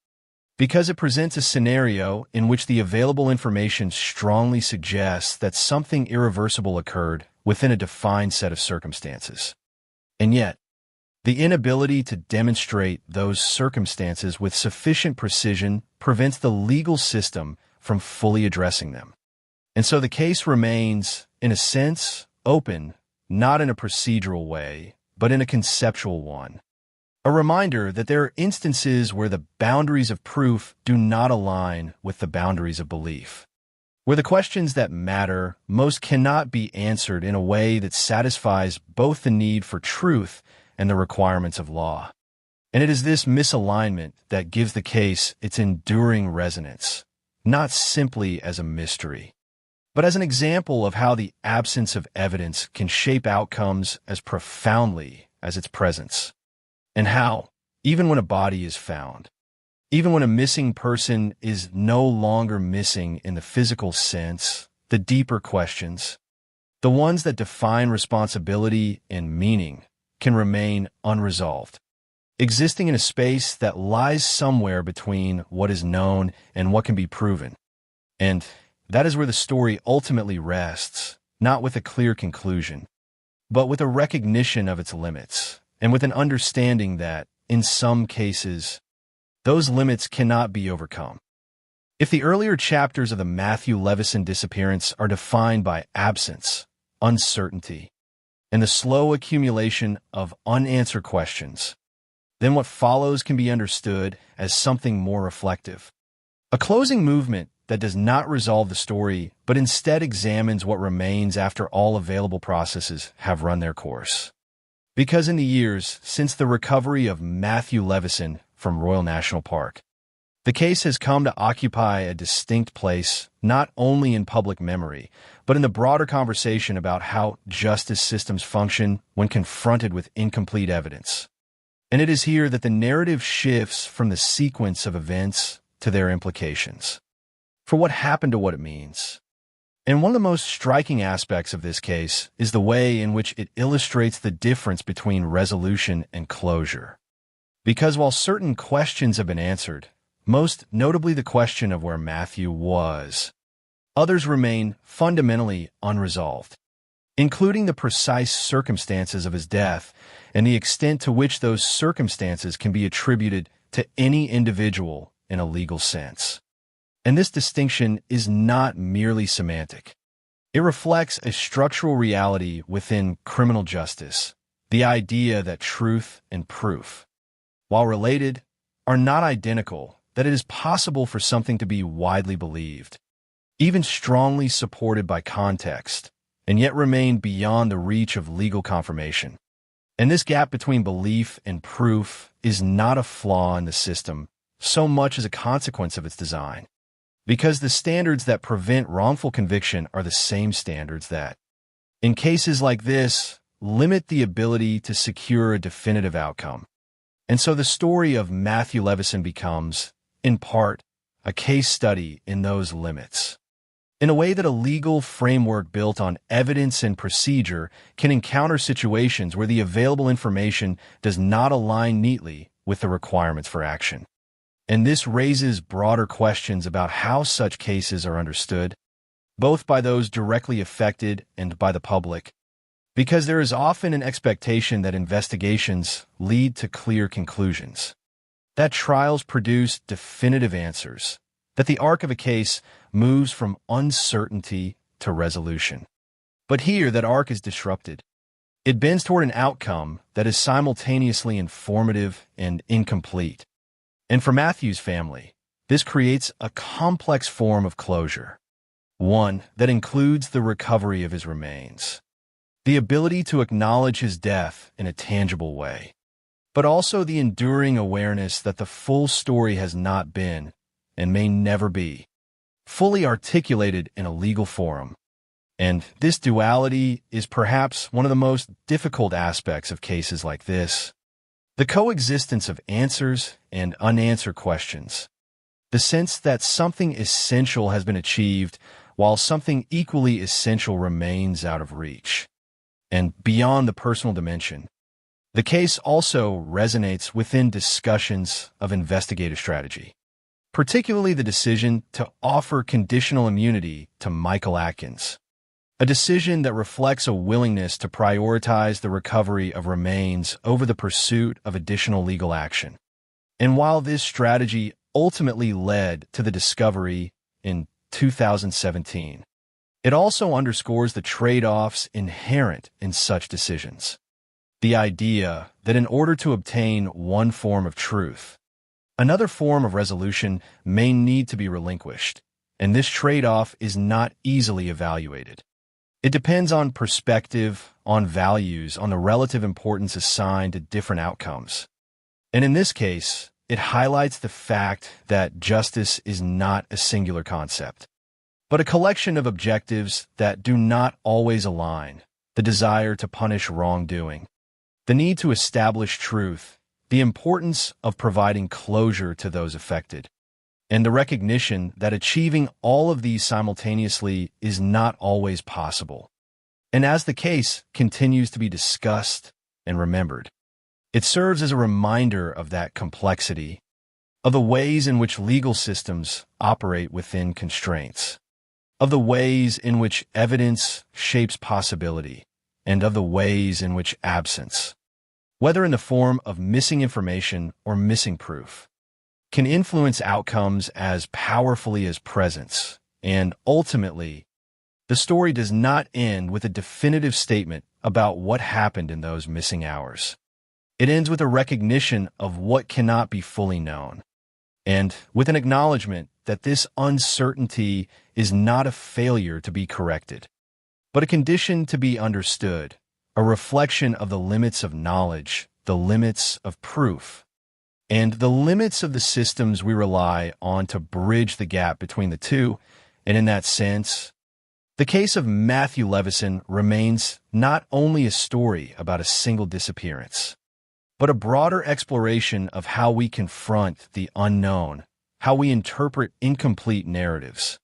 T: because it presents a scenario in which the available information strongly suggests that something irreversible occurred within a defined set of circumstances. And yet, the inability to demonstrate those circumstances with sufficient precision prevents the legal system from fully addressing them. And so the case remains, in a sense, open, not in a procedural way, but in a conceptual one. A reminder that there are instances where the boundaries of proof do not align with the boundaries of belief, where the questions that matter most cannot be answered in a way that satisfies both the need for truth and the requirements of law. And it is this misalignment that gives the case its enduring resonance, not simply as a mystery, but as an example of how the absence of evidence can shape outcomes as profoundly as its presence, and how, even when a body is found, even when a missing person is no longer missing in the physical sense, the deeper questions, the ones that define responsibility and meaning, can remain unresolved, existing in a space that lies somewhere between what is known and what can be proven. And that is where the story ultimately rests, not with a clear conclusion, but with a recognition of its limits, and with an understanding that, in some cases, those limits cannot be overcome. If the earlier chapters of the Matthew Levison disappearance are defined by absence, uncertainty, and the slow accumulation of unanswered questions, then what follows can be understood as something more reflective. A closing movement that does not resolve the story, but instead examines what remains after all available processes have run their course. Because in the years since the recovery of Matthew Levison from Royal National Park, the case has come to occupy a distinct place not only in public memory, but in the broader conversation about how justice systems function when confronted with incomplete evidence. And it is here that the narrative shifts from the sequence of events to their implications, for what happened to what it means. And one of the most striking aspects of this case is the way in which it illustrates the difference between resolution and closure. Because while certain questions have been answered, most notably the question of where Matthew was, others remain fundamentally unresolved, including the precise circumstances of his death and the extent to which those circumstances can be attributed to any individual in a legal sense. And this distinction is not merely semantic. It reflects a structural reality within criminal justice, the idea that truth and proof, while related, are not identical, that it is possible for something to be widely believed, even strongly supported by context, and yet remain beyond the reach of legal confirmation. And this gap between belief and proof is not a flaw in the system so much as a consequence of its design. because the standards that prevent wrongful conviction are the same standards that, in cases like this, limit the ability to secure a definitive outcome. And so the story of Matthew Levison becomes, in part, a case study in those limits. In a way that a legal framework built on evidence and procedure can encounter situations where the available information does not align neatly with the requirements for action. And this raises broader questions about how such cases are understood, both by those directly affected and by the public, because there is often an expectation that investigations lead to clear conclusions, that trials produce definitive answers, that the arc of a case moves from uncertainty to resolution. But here, that arc is disrupted. It bends toward an outcome that is simultaneously informative and incomplete. And for Matthew's family, this creates a complex form of closure, one that includes the recovery of his remains, the ability to acknowledge his death in a tangible way, but also the enduring awareness that the full story has not been, and may never be, fully articulated in a legal forum. And this duality is perhaps one of the most difficult aspects of cases like this. The coexistence of answers and unanswered questions. The sense that something essential has been achieved while something equally essential remains out of reach. And beyond the personal dimension, the case also resonates within discussions of investigative strategy, particularly the decision to offer conditional immunity to Michael Atkins, a decision that reflects a willingness to prioritize the recovery of remains over the pursuit of additional legal action. And while this strategy ultimately led to the discovery in 2017, it also underscores the trade-offs inherent in such decisions. The idea that in order to obtain one form of truth, another form of resolution may need to be relinquished, and this trade-off is not easily evaluated. It depends on perspective, on values, on the relative importance assigned to different outcomes. And in this case, it highlights the fact that justice is not a singular concept, but a collection of objectives that do not always align: the desire to punish wrongdoing, the need to establish truth, the importance of providing closure to those affected, and the recognition that achieving all of these simultaneously is not always possible. And as the case continues to be discussed and remembered, it serves as a reminder of that complexity, of the ways in which legal systems operate within constraints, of the ways in which evidence shapes possibility, and of the ways in which absence, whether in the form of missing information or missing proof, can influence outcomes as powerfully as presence. And ultimately, the story does not end with a definitive statement about what happened in those missing hours. It ends with a recognition of what cannot be fully known, and with an acknowledgement that this uncertainty is not a failure to be corrected, but a condition to be understood, a reflection of the limits of knowledge, the limits of proof, and the limits of the systems we rely on to bridge the gap between the two. And in that sense, the case of Matthew Levison remains not only a story about a single disappearance, but a broader exploration of how we confront the unknown, how we interpret incomplete narratives,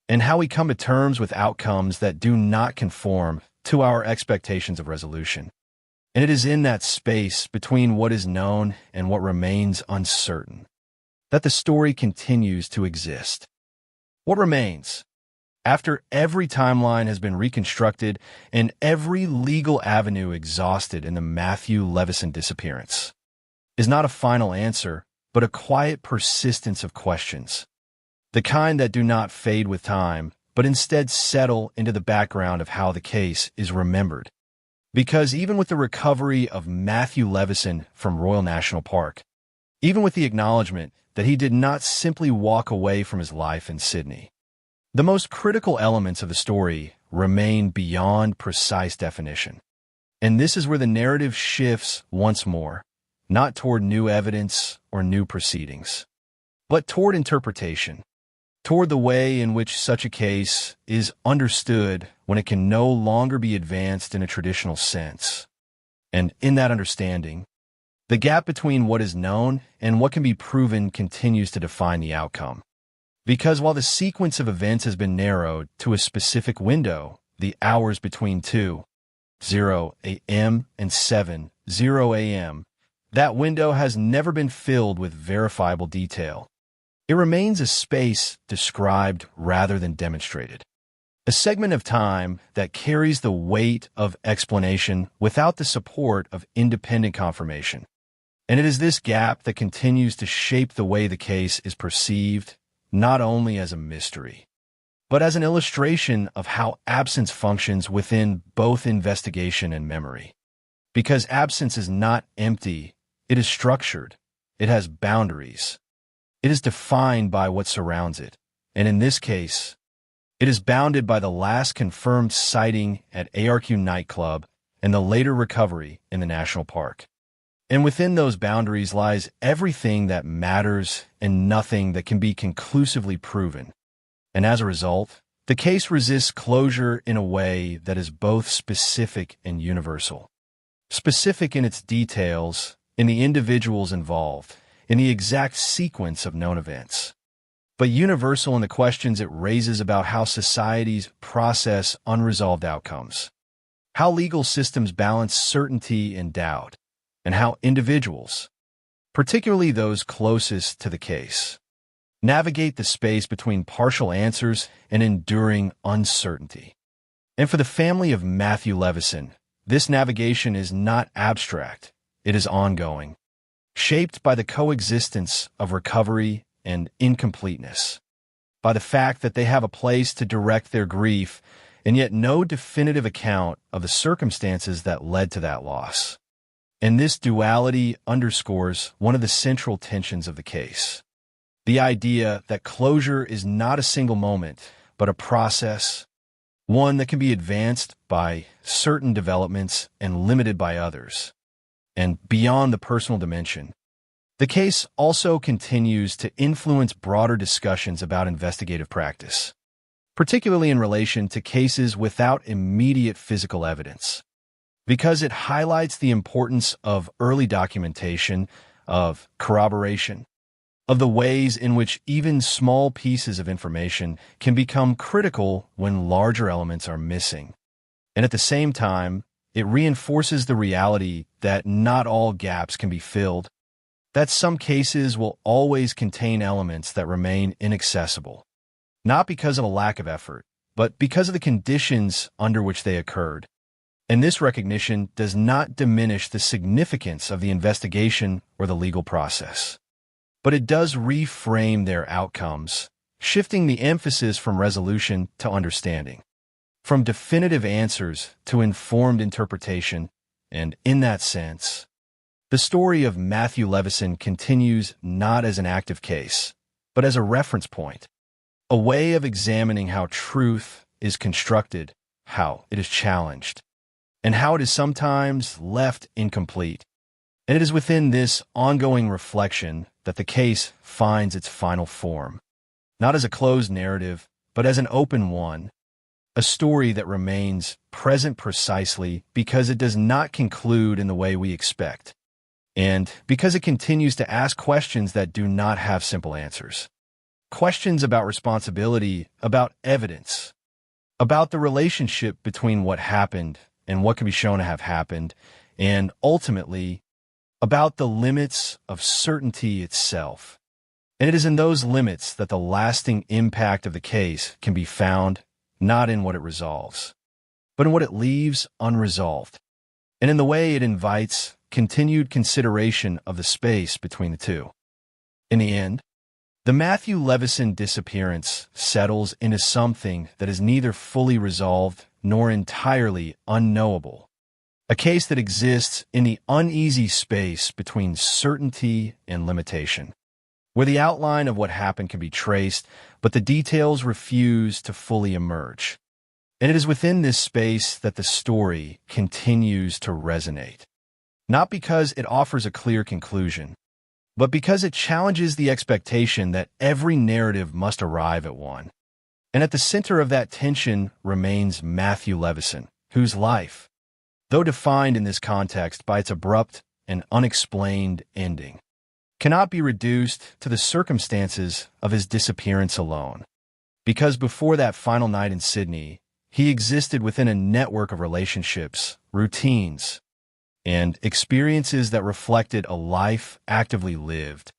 T: and how we come to terms with outcomes that do not conform to our expectations of resolution. And it is in that space between what is known and what remains uncertain that the story continues to exist. What remains, after every timeline has been reconstructed and every legal avenue exhausted in the Matthew Levison disappearance, is not a final answer, but a quiet persistence of questions, the kind that do not fade with time, but instead settle into the background of how the case is remembered. Because even with the recovery of Matthew Levison from Royal National Park, even with the acknowledgement that he did not simply walk away from his life in Sydney, the most critical elements of the story remain beyond precise definition. And this is where the narrative shifts once more, not toward new evidence or new proceedings, but toward interpretation. toward the way in which such a case is understood when it can no longer be advanced in a traditional sense. And in that understanding, the gap between what is known and what can be proven continues to define the outcome. Because while the sequence of events has been narrowed to a specific window, the hours between 2:0 a.m. and 7:0 a.m., that window has never been filled with verifiable detail. It remains a space described rather than demonstrated. A segment of time that carries the weight of explanation without the support of independent confirmation. And it is this gap that continues to shape the way the case is perceived, not only as a mystery, but as an illustration of how absence functions within both investigation and memory. Because absence is not empty, it is structured, it has boundaries. It is defined by what surrounds it, and in this case, it is bounded by the last confirmed sighting at ARQ nightclub and the later recovery in the national park. And within those boundaries lies everything that matters and nothing that can be conclusively proven. And as a result, the case resists closure in a way that is both specific and universal. Specific in its details, in the individuals involved, in the exact sequence of known events, but universal in the questions it raises about how societies process unresolved outcomes, how legal systems balance certainty and doubt, and how individuals, particularly those closest to the case, navigate the space between partial answers and enduring uncertainty. And for the family of Matthew Levison, this navigation is not abstract, it is ongoing, shaped by the coexistence of recovery and incompleteness, by the fact that they have a place to direct their grief and yet no definitive account of the circumstances that led to that loss. And this duality underscores one of the central tensions of the case. The idea that closure is not a single moment, but a process, one that can be advanced by certain developments and limited by others. And beyond the personal dimension, the case also continues to influence broader discussions about investigative practice, particularly in relation to cases without immediate physical evidence, because it highlights the importance of early documentation, of corroboration, of the ways in which even small pieces of information can become critical when larger elements are missing. And at the same time, it reinforces the reality that not all gaps can be filled, that some cases will always contain elements that remain inaccessible, not because of a lack of effort, but because of the conditions under which they occurred. And this recognition does not diminish the significance of the investigation or the legal process, but it does reframe their outcomes, shifting the emphasis from resolution to understanding, from definitive answers to informed interpretation, and in that sense, the story of Matthew Levison continues not as an active case, but as a reference point, a way of examining how truth is constructed, how it is challenged, and how it is sometimes left incomplete. And it is within this ongoing reflection that the case finds its final form, not as a closed narrative, but as an open one, a story that remains present precisely because it does not conclude in the way we expect, and because it continues to ask questions that do not have simple answers. Questions about responsibility, about evidence, about the relationship between what happened and what can be shown to have happened, and ultimately, about the limits of certainty itself. And it is in those limits that the lasting impact of the case can be found, not in what it resolves, but in what it leaves unresolved, and in the way it invites continued consideration of the space between the two. In the end, the Matthew Levison disappearance settles into something that is neither fully resolved nor entirely unknowable, a case that exists in the uneasy space between certainty and limitation, where the outline of what happened can be traced, but the details refuse to fully emerge. And it is within this space that the story continues to resonate, not because it offers a clear conclusion, but because it challenges the expectation that every narrative must arrive at one. And at the center of that tension remains Matthew Levison, whose life, though defined in this context by its abrupt and unexplained ending, cannot be reduced to the circumstances of his disappearance alone. Because before that final night in Sydney, he existed within a network of relationships, routines, and experiences that reflected a life actively lived,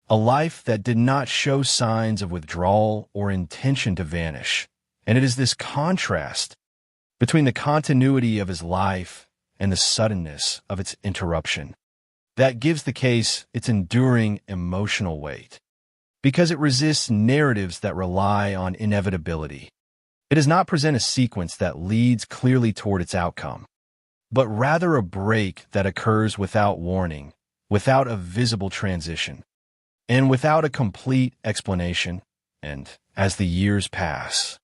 T: a life that did not show signs of withdrawal or intention to vanish. And it is this contrast between the continuity of his life and the suddenness of its interruption that gives the case its enduring emotional weight, because it resists narratives that rely on inevitability. It does not present a sequence that leads clearly toward its outcome, but rather a break that occurs without warning, without a visible transition, and without a complete explanation. And as the years pass,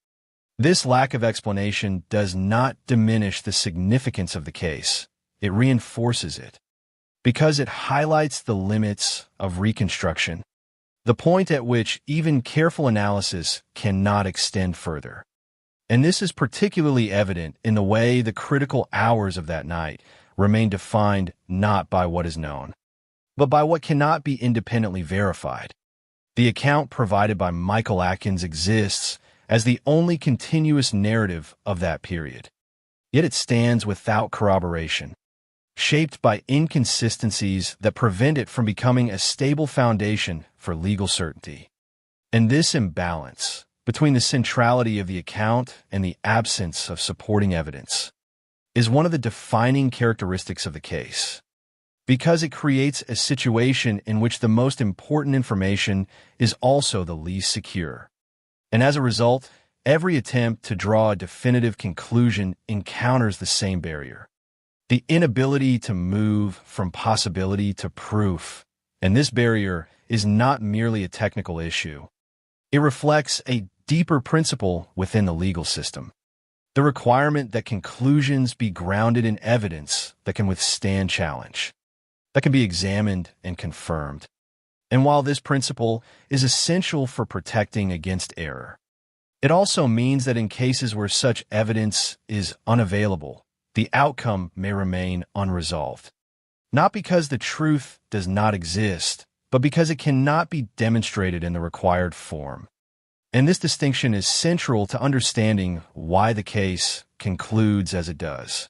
T: this lack of explanation does not diminish the significance of the case. It reinforces it, because it highlights the limits of reconstruction, the point at which even careful analysis cannot extend further. And this is particularly evident in the way the critical hours of that night remain defined not by what is known, but by what cannot be independently verified. The account provided by Michael Atkins exists as the only continuous narrative of that period. Yet it stands without corroboration, shaped by inconsistencies that prevent it from becoming a stable foundation for legal certainty. And this imbalance between the centrality of the account and the absence of supporting evidence is one of the defining characteristics of the case, because it creates a situation in which the most important information is also the least secure. And as a result, every attempt to draw a definitive conclusion encounters the same barrier: the inability to move from possibility to proof. And this barrier is not merely a technical issue. It reflects a deeper principle within the legal system: the requirement that conclusions be grounded in evidence that can withstand challenge, that can be examined and confirmed. And while this principle is essential for protecting against error, it also means that in cases where such evidence is unavailable, the outcome may remain unresolved. Not because the truth does not exist, but because it cannot be demonstrated in the required form. And this distinction is central to understanding why the case concludes as it does,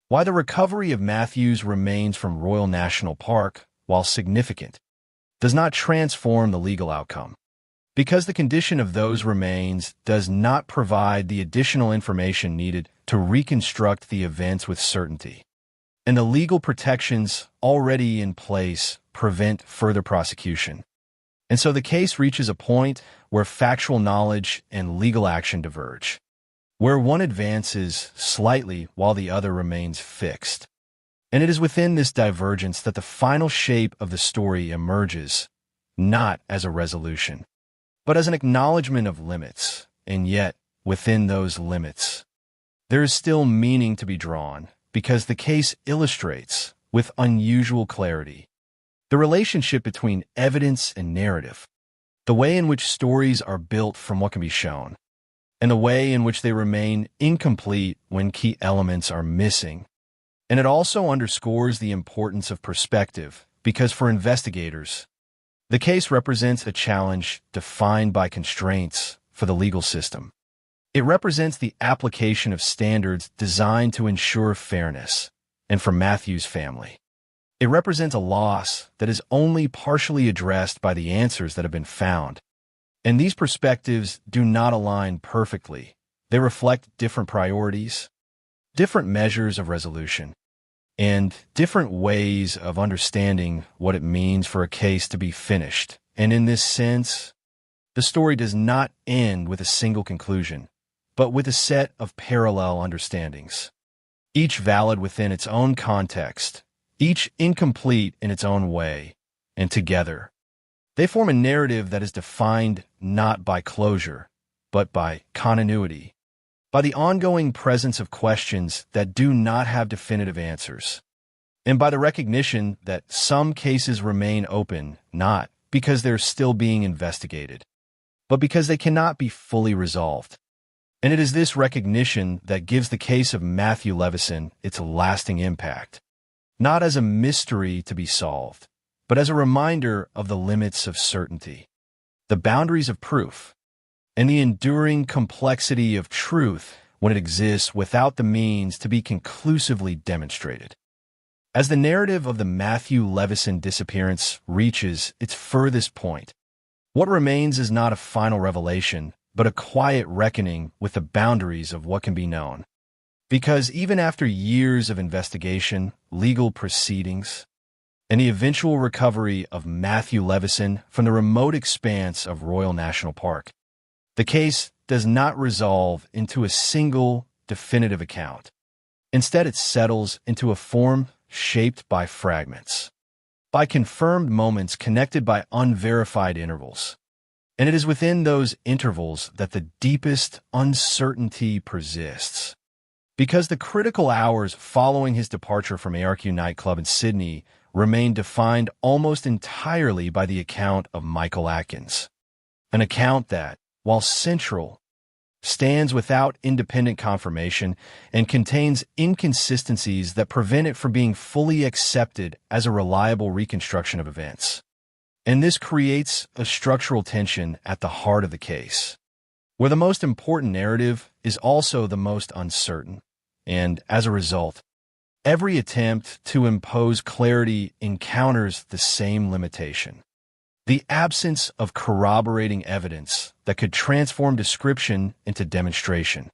T: why the recovery of Matthews remains from Royal National Park, while significant, does not transform the legal outcome, because the condition of those remains does not provide the additional information needed to reconstruct the events with certainty. And the legal protections already in place prevent further prosecution. And so the case reaches a point where factual knowledge and legal action diverge, where one advances slightly while the other remains fixed. And it is within this divergence that the final shape of the story emerges, not as a resolution, but as an acknowledgement of limits. And yet, within those limits, there is still meaning to be drawn, because the case illustrates, with unusual clarity, the relationship between evidence and narrative, the way in which stories are built from what can be shown, and the way in which they remain incomplete when key elements are missing. And it also underscores the importance of perspective, because for investigators, the case represents a challenge defined by constraints for the legal system. It represents the application of standards designed to ensure fairness, and for Matthew's family, it represents a loss that is only partially addressed by the answers that have been found. And these perspectives do not align perfectly. They reflect different priorities, different measures of resolution, and different ways of understanding what it means for a case to be finished. And in this sense, the story does not end with a single conclusion, but with a set of parallel understandings, each valid within its own context, each incomplete in its own way, and together, they form a narrative that is defined not by closure, but by continuity, by the ongoing presence of questions that do not have definitive answers, and by the recognition that some cases remain open not because they're still being investigated, but because they cannot be fully resolved. And it is this recognition that gives the case of Matthew Levison its lasting impact, not as a mystery to be solved, but as a reminder of the limits of certainty, the boundaries of proof, and the enduring complexity of truth when it exists without the means to be conclusively demonstrated. As the narrative of the Matthew Levison disappearance reaches its furthest point, what remains is not a final revelation, but a quiet reckoning with the boundaries of what can be known. Because even after years of investigation, legal proceedings, and the eventual recovery of Matthew Levison from the remote expanse of Royal National Park, the case does not resolve into a single definitive account. Instead, it settles into a form shaped by fragments, by confirmed moments connected by unverified intervals. And it is within those intervals that the deepest uncertainty persists. Because the critical hours following his departure from ARQ nightclub in Sydney remain defined almost entirely by the account of Michael Atkins. An account that, while central, stands without independent confirmation and contains inconsistencies that prevent it from being fully accepted as a reliable reconstruction of events. And this creates a structural tension at the heart of the case, where the most important narrative is also the most uncertain, and as a result, every attempt to impose clarity encounters the same limitation: the absence of corroborating evidence that could transform description into demonstration.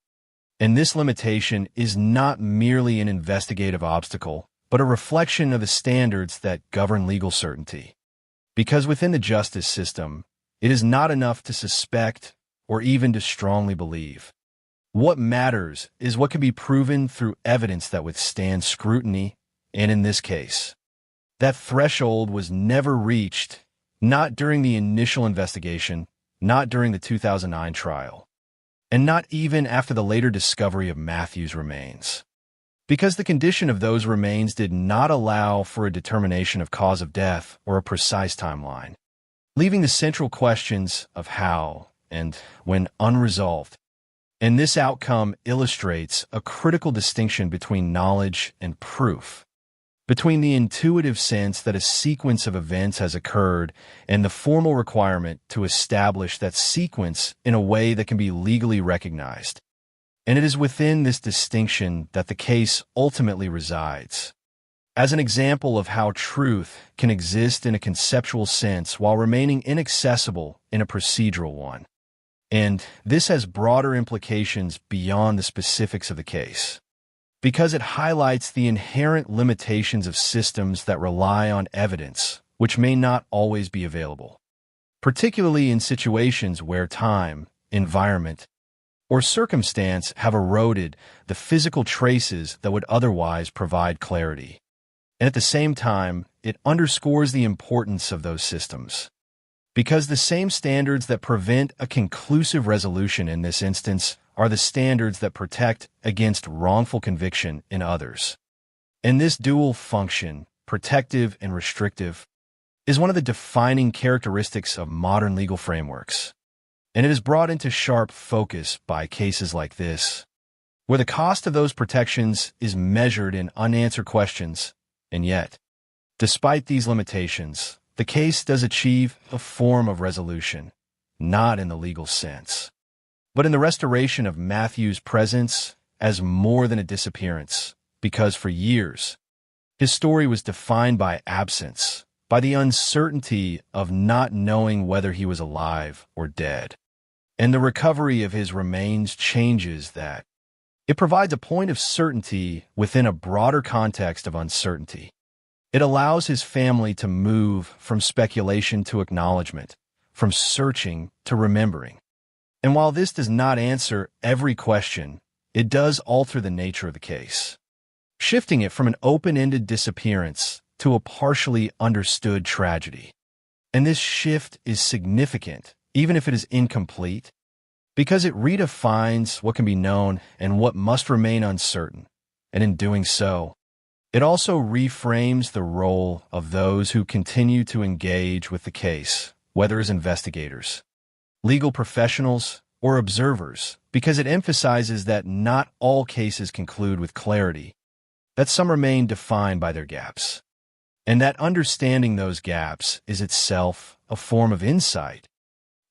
T: And this limitation is not merely an investigative obstacle, but a reflection of the standards that govern legal certainty. Because within the justice system, it is not enough to suspect or even to strongly believe. What matters is what can be proven through evidence that withstands scrutiny, and in this case, that threshold was never reached, not during the initial investigation, not during the 2009 trial, and not even after the later discovery of Matthew's remains. Because the condition of those remains did not allow for a determination of cause of death or a precise timeline, leaving the central questions of how and when unresolved. And this outcome illustrates a critical distinction between knowledge and proof, between the intuitive sense that a sequence of events has occurred and the formal requirement to establish that sequence in a way that can be legally recognized. And it is within this distinction that the case ultimately resides, as an example of how truth can exist in a conceptual sense while remaining inaccessible in a procedural one. And this has broader implications beyond the specifics of the case, because it highlights the inherent limitations of systems that rely on evidence, which may not always be available, particularly in situations where time, environment, or circumstance have eroded the physical traces that would otherwise provide clarity. And at the same time, it underscores the importance of those systems, because the same standards that prevent a conclusive resolution in this instance are the standards that protect against wrongful conviction in others. And this dual function, protective and restrictive, is one of the defining characteristics of modern legal frameworks. And it is brought into sharp focus by cases like this, where the cost of those protections is measured in unanswered questions. And yet, despite these limitations, the case does achieve a form of resolution, not in the legal sense, but in the restoration of Matthew's presence as more than a disappearance, because for years, his story was defined by absence, by the uncertainty of not knowing whether he was alive or dead. And the recovery of his remains changes that. It provides a point of certainty within a broader context of uncertainty. It allows his family to move from speculation to acknowledgement, from searching to remembering. And while this does not answer every question, it does alter the nature of the case, shifting it from an open-ended disappearance to a partially understood tragedy. And this shift is significant, even if it is incomplete, because it redefines what can be known and what must remain uncertain. And in doing so, It also reframes the role of those who continue to engage with the case, whether as investigators, legal professionals, or observers, because it emphasizes that not all cases conclude with clarity, that some remain defined by their gaps, and that understanding those gaps is itself a form of insight.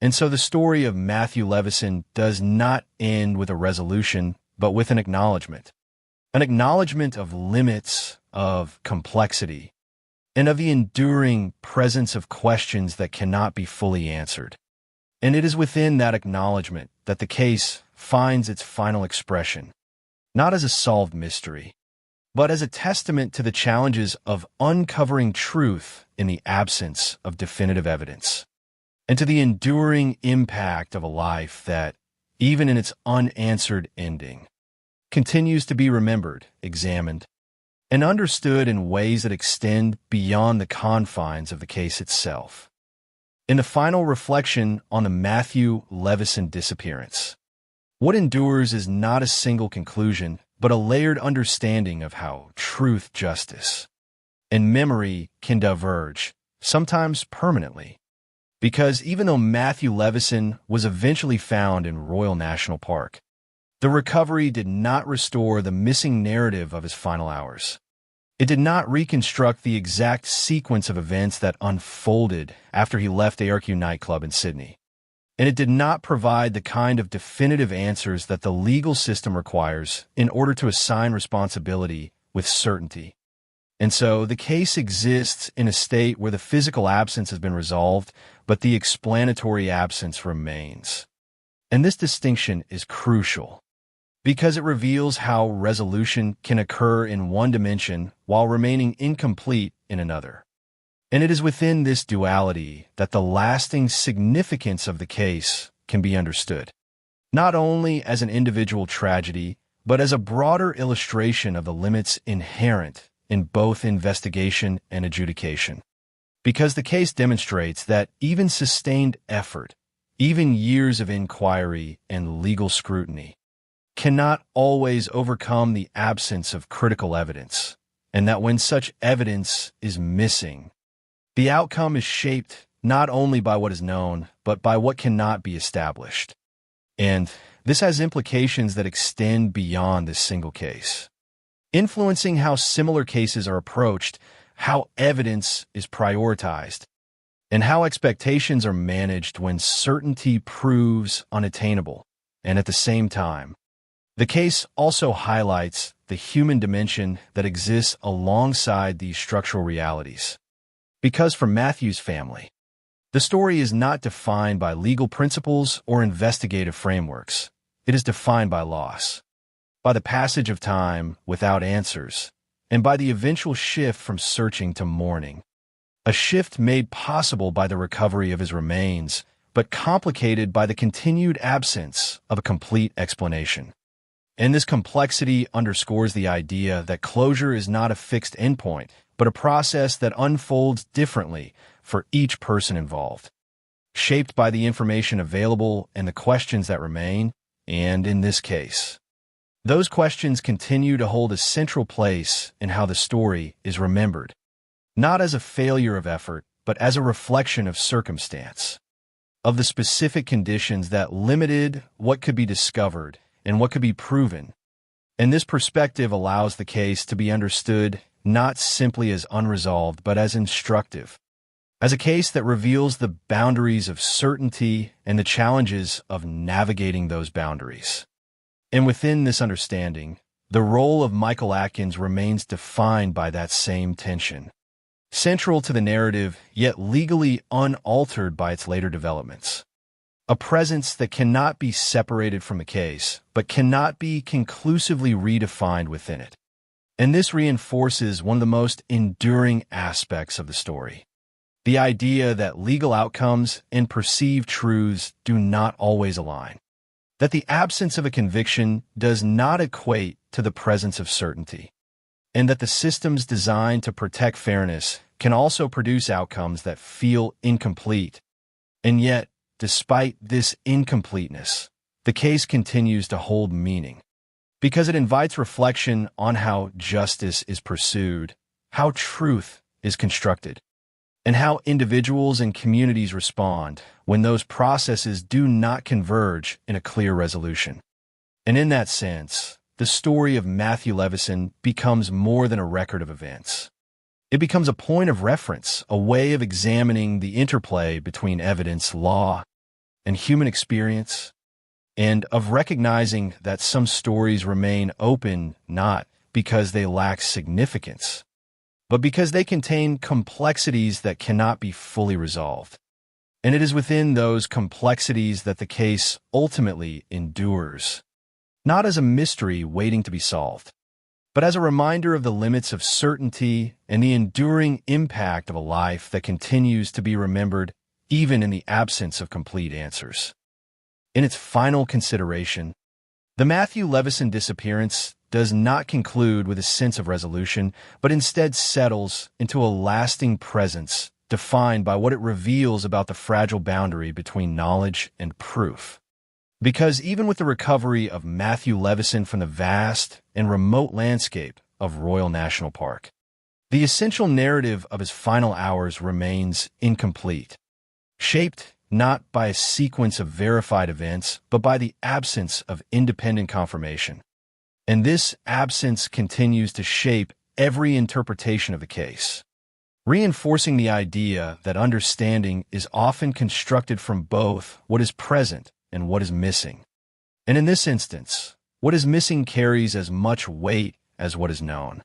T: And so the story of Matthew Levison does not end with a resolution, but with an acknowledgement of limits, of complexity, and of the enduring presence of questions that cannot be fully answered. And it is within that acknowledgement that the case finds its final expression, not as a solved mystery, but as a testament to the challenges of uncovering truth in the absence of definitive evidence, and to the enduring impact of a life that, even in its unanswered ending, continues to be remembered, examined, and understood in ways that extend beyond the confines of the case itself. In the final reflection on the Matthew Levison disappearance, what endures is not a single conclusion, but a layered understanding of how truth, justice, and memory can diverge, sometimes permanently. Because even though Matthew Levison was eventually found in Royal National Park, the recovery did not restore the missing narrative of his final hours. It did not reconstruct the exact sequence of events that unfolded after he left ARQ nightclub in Sydney. And it did not provide the kind of definitive answers that the legal system requires in order to assign responsibility with certainty. And so the case exists in a state where the physical absence has been resolved, but the explanatory absence remains. And this distinction is crucial, because it reveals how resolution can occur in one dimension while remaining incomplete in another. And it is within this duality that the lasting significance of the case can be understood, not only as an individual tragedy, but as a broader illustration of the limits inherent in both investigation and adjudication. Because the case demonstrates that even sustained effort, even years of inquiry and legal scrutiny, cannot always overcome the absence of critical evidence, and that when such evidence is missing, the outcome is shaped not only by what is known, but by what cannot be established. And this has implications that extend beyond this single case, influencing how similar cases are approached, how evidence is prioritized, and how expectations are managed when certainty proves unattainable. And at the same time, the case also highlights the human dimension that exists alongside these structural realities. Because for Matthew's family, the story is not defined by legal principles or investigative frameworks. It is defined by loss, by the passage of time without answers, and by the eventual shift from searching to mourning. A shift made possible by the recovery of his remains, but complicated by the continued absence of a complete explanation. And this complexity underscores the idea that closure is not a fixed endpoint, but a process that unfolds differently for each person involved, shaped by the information available and the questions that remain, and in this case, those questions continue to hold a central place in how the story is remembered, not as a failure of effort, but as a reflection of circumstance, of the specific conditions that limited what could be discovered and what could be proven. And this perspective allows the case to be understood not simply as unresolved, but as instructive, as a case that reveals the boundaries of certainty and the challenges of navigating those boundaries. And within this understanding, the role of Michael Atkins remains defined by that same tension, central to the narrative, yet legally unaltered by its later developments. A presence that cannot be separated from the case, but cannot be conclusively redefined within it. And this reinforces one of the most enduring aspects of the story, the idea that legal outcomes and perceived truths do not always align, that the absence of a conviction does not equate to the presence of certainty, and that the systems designed to protect fairness can also produce outcomes that feel incomplete. And yet, despite this incompleteness, the case continues to hold meaning, because it invites reflection on how justice is pursued, how truth is constructed, and how individuals and communities respond when those processes do not converge in a clear resolution. And in that sense, the story of Matthew Levison becomes more than a record of events. It becomes a point of reference, a way of examining the interplay between evidence, law, and human experience, and of recognizing that some stories remain open not because they lack significance, but because they contain complexities that cannot be fully resolved. And it is within those complexities that the case ultimately endures, not as a mystery waiting to be solved, but as a reminder of the limits of certainty and the enduring impact of a life that continues to be remembered even in the absence of complete answers. In its final consideration, the Matthew Levison disappearance does not conclude with a sense of resolution, but instead settles into a lasting presence defined by what it reveals about the fragile boundary between knowledge and proof. Because even with the recovery of Matthew Levison from the vast and remote landscape of Royal National Park, the essential narrative of his final hours remains incomplete, shaped not by a sequence of verified events, but by the absence of independent confirmation. And this absence continues to shape every interpretation of the case, reinforcing the idea that understanding is often constructed from both what is present and what is missing. And in this instance, what is missing carries as much weight as what is known.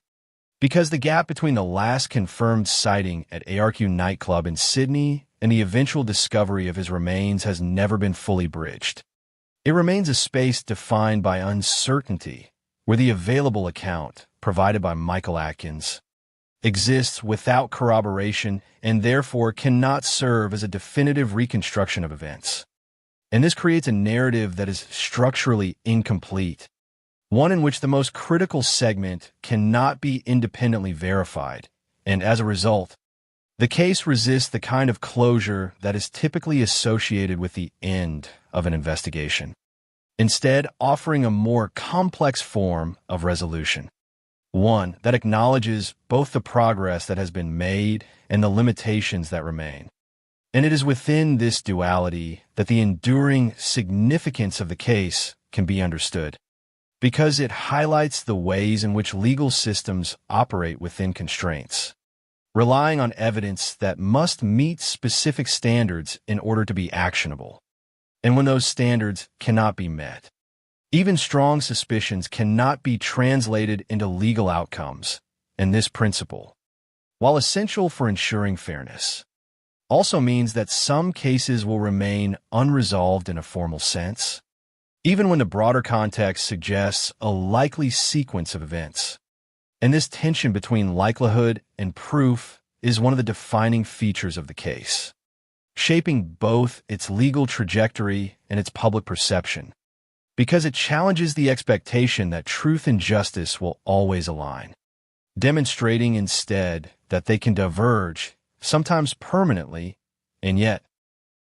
T: Because the gap between the last confirmed sighting at ARQ nightclub in Sydney and the eventual discovery of his remains has never been fully bridged. It remains a space defined by uncertainty, where the available account, provided by Michael Atkins, exists without corroboration and therefore cannot serve as a definitive reconstruction of events. And this creates a narrative that is structurally incomplete, one in which the most critical segment cannot be independently verified, and as a result, the case resists the kind of closure that is typically associated with the end of an investigation, instead offering a more complex form of resolution, one that acknowledges both the progress that has been made and the limitations that remain. And it is within this duality that the enduring significance of the case can be understood, because it highlights the ways in which legal systems operate within constraints, relying on evidence that must meet specific standards in order to be actionable. And when those standards cannot be met, even strong suspicions cannot be translated into legal outcomes. And this principle, while essential for ensuring fairness, also means that some cases will remain unresolved in a formal sense, even when the broader context suggests a likely sequence of events. And this tension between likelihood and proof is one of the defining features of the case, shaping both its legal trajectory and its public perception, because it challenges the expectation that truth and justice will always align, demonstrating instead that they can diverge, sometimes permanently, and yet,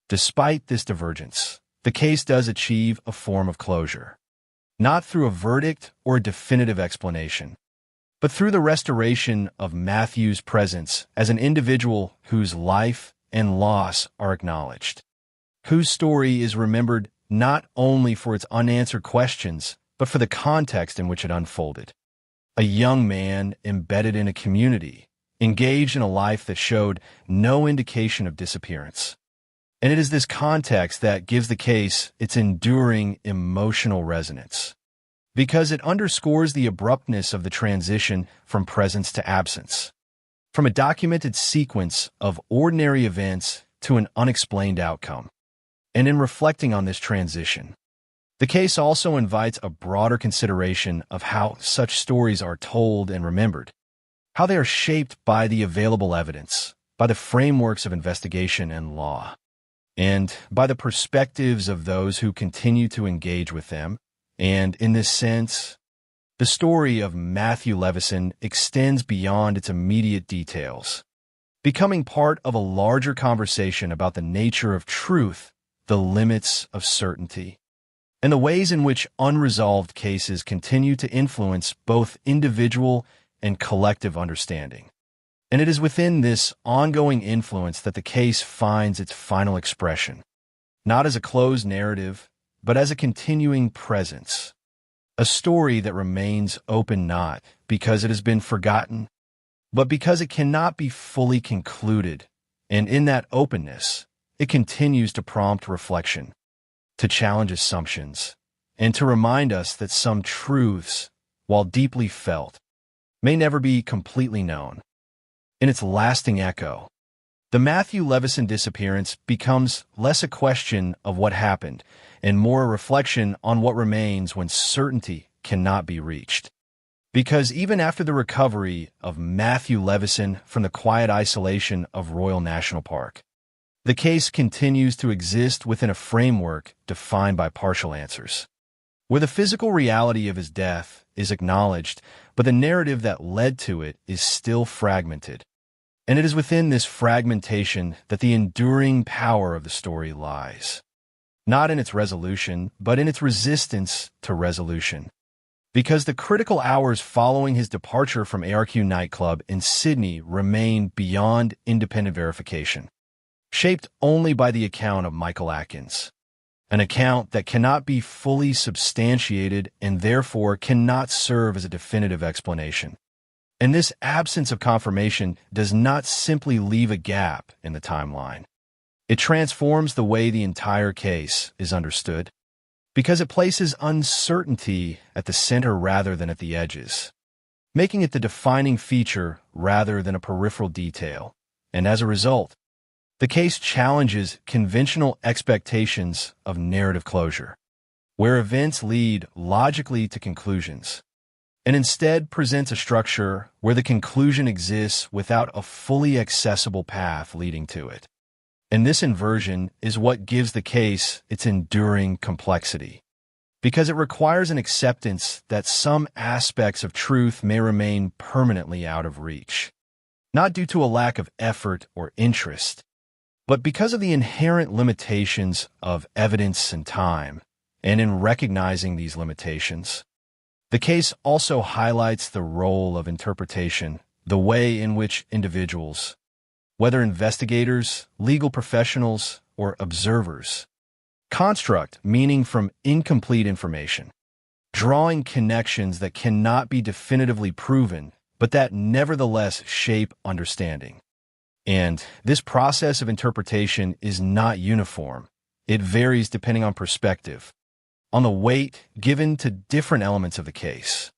T: despite this divergence, the case does achieve a form of closure, not through a verdict or a definitive explanation, but through the restoration of Matthew's presence as an individual whose life and loss are acknowledged, whose story is remembered not only for its unanswered questions, but for the context in which it unfolded. A young man embedded in a community, engaged in a life that showed no indication of disappearance. And it is this context that gives the case its enduring emotional resonance, because it underscores the abruptness of the transition from presence to absence, from a documented sequence of ordinary events to an unexplained outcome. And in reflecting on this transition, the case also invites a broader consideration of how such stories are told and remembered, how they are shaped by the available evidence, by the frameworks of investigation and law, and by the perspectives of those who continue to engage with them. And in this sense, the story of Matthew Levison extends beyond its immediate details, becoming part of a larger conversation about the nature of truth, the limits of certainty, and the ways in which unresolved cases continue to influence both individual and collective understanding. And it is within this ongoing influence that the case finds its final expression, not as a closed narrative, but as a continuing presence, a story that remains open not because it has been forgotten, but because it cannot be fully concluded, and in that openness, it continues to prompt reflection, to challenge assumptions, and to remind us that some truths, while deeply felt, may never be completely known. In its lasting echo, the Matthew Levison disappearance becomes less a question of what happened and more a reflection on what remains when certainty cannot be reached. Because even after the recovery of Matthew Levison from the quiet isolation of Royal National Park, the case continues to exist within a framework defined by partial answers, where the physical reality of his death is acknowledged, but the narrative that led to it is still fragmented. And it is within this fragmentation that the enduring power of the story lies, not in its resolution, but in its resistance to resolution. Because the critical hours following his departure from ARQ nightclub in Sydney remain beyond independent verification, shaped only by the account of Michael Atkins, an account that cannot be fully substantiated and therefore cannot serve as a definitive explanation. And this absence of confirmation does not simply leave a gap in the timeline. It transforms the way the entire case is understood, because it places uncertainty at the center rather than at the edges, making it the defining feature rather than a peripheral detail. And as a result, the case challenges conventional expectations of narrative closure, where events lead logically to conclusions, and instead presents a structure where the conclusion exists without a fully accessible path leading to it. And this inversion is what gives the case its enduring complexity, because it requires an acceptance that some aspects of truth may remain permanently out of reach, not due to a lack of effort or interest, but because of the inherent limitations of evidence and time. And in recognizing these limitations, the case also highlights the role of interpretation, the way in which individuals, whether investigators, legal professionals, or observers, construct meaning from incomplete information, drawing connections that cannot be definitively proven, but that nevertheless shape understanding. And this process of interpretation is not uniform. It varies depending on perspective, on the weight given to different elements of the case,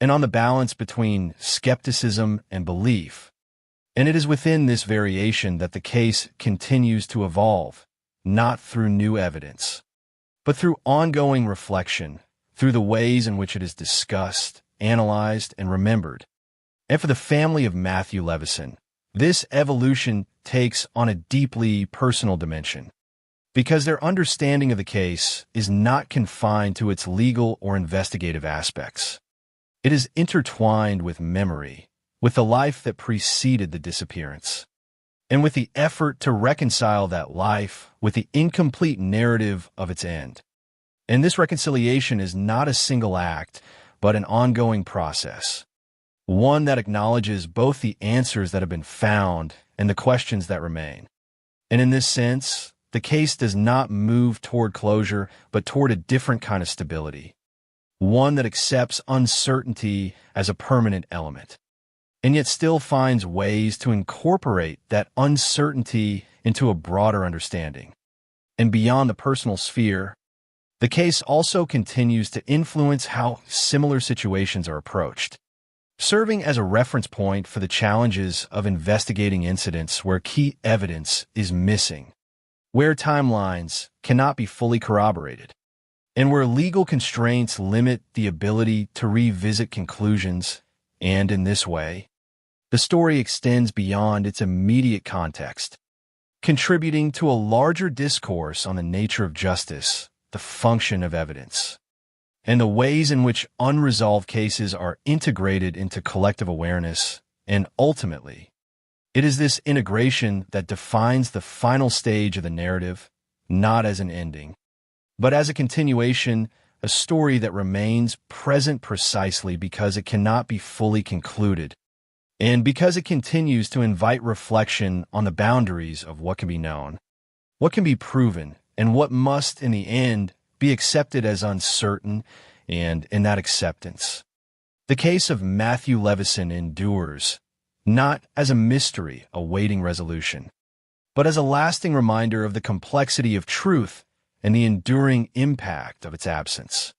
T: and on the balance between skepticism and belief. And it is within this variation that the case continues to evolve, not through new evidence, but through ongoing reflection, through the ways in which it is discussed, analyzed, and remembered. And for the family of Matthew Levison, this evolution takes on a deeply personal dimension, because their understanding of the case is not confined to its legal or investigative aspects. It is intertwined with memory, with the life that preceded the disappearance, and with the effort to reconcile that life with the incomplete narrative of its end. And this reconciliation is not a single act, but an ongoing process, one that acknowledges both the answers that have been found and the questions that remain. And in this sense, the case does not move toward closure, but toward a different kind of stability, one that accepts uncertainty as a permanent element, and yet still finds ways to incorporate that uncertainty into a broader understanding. And beyond the personal sphere, the case also continues to influence how similar situations are approached, serving as a reference point for the challenges of investigating incidents where key evidence is missing, where timelines cannot be fully corroborated, and where legal constraints limit the ability to revisit conclusions. And in this way, the story extends beyond its immediate context, contributing to a larger discourse on the nature of justice, the function of evidence, and the ways in which unresolved cases are integrated into collective awareness. And ultimately, it is this integration that defines the final stage of the narrative, not as an ending, but as a continuation, a story that remains present precisely because it cannot be fully concluded, and because it continues to invite reflection on the boundaries of what can be known, what can be proven, and what must, in the end, be accepted as uncertain, and in that acceptance, the case of Matthew Levison endures, not as a mystery awaiting resolution, but as a lasting reminder of the complexity of truth and the enduring impact of its absence.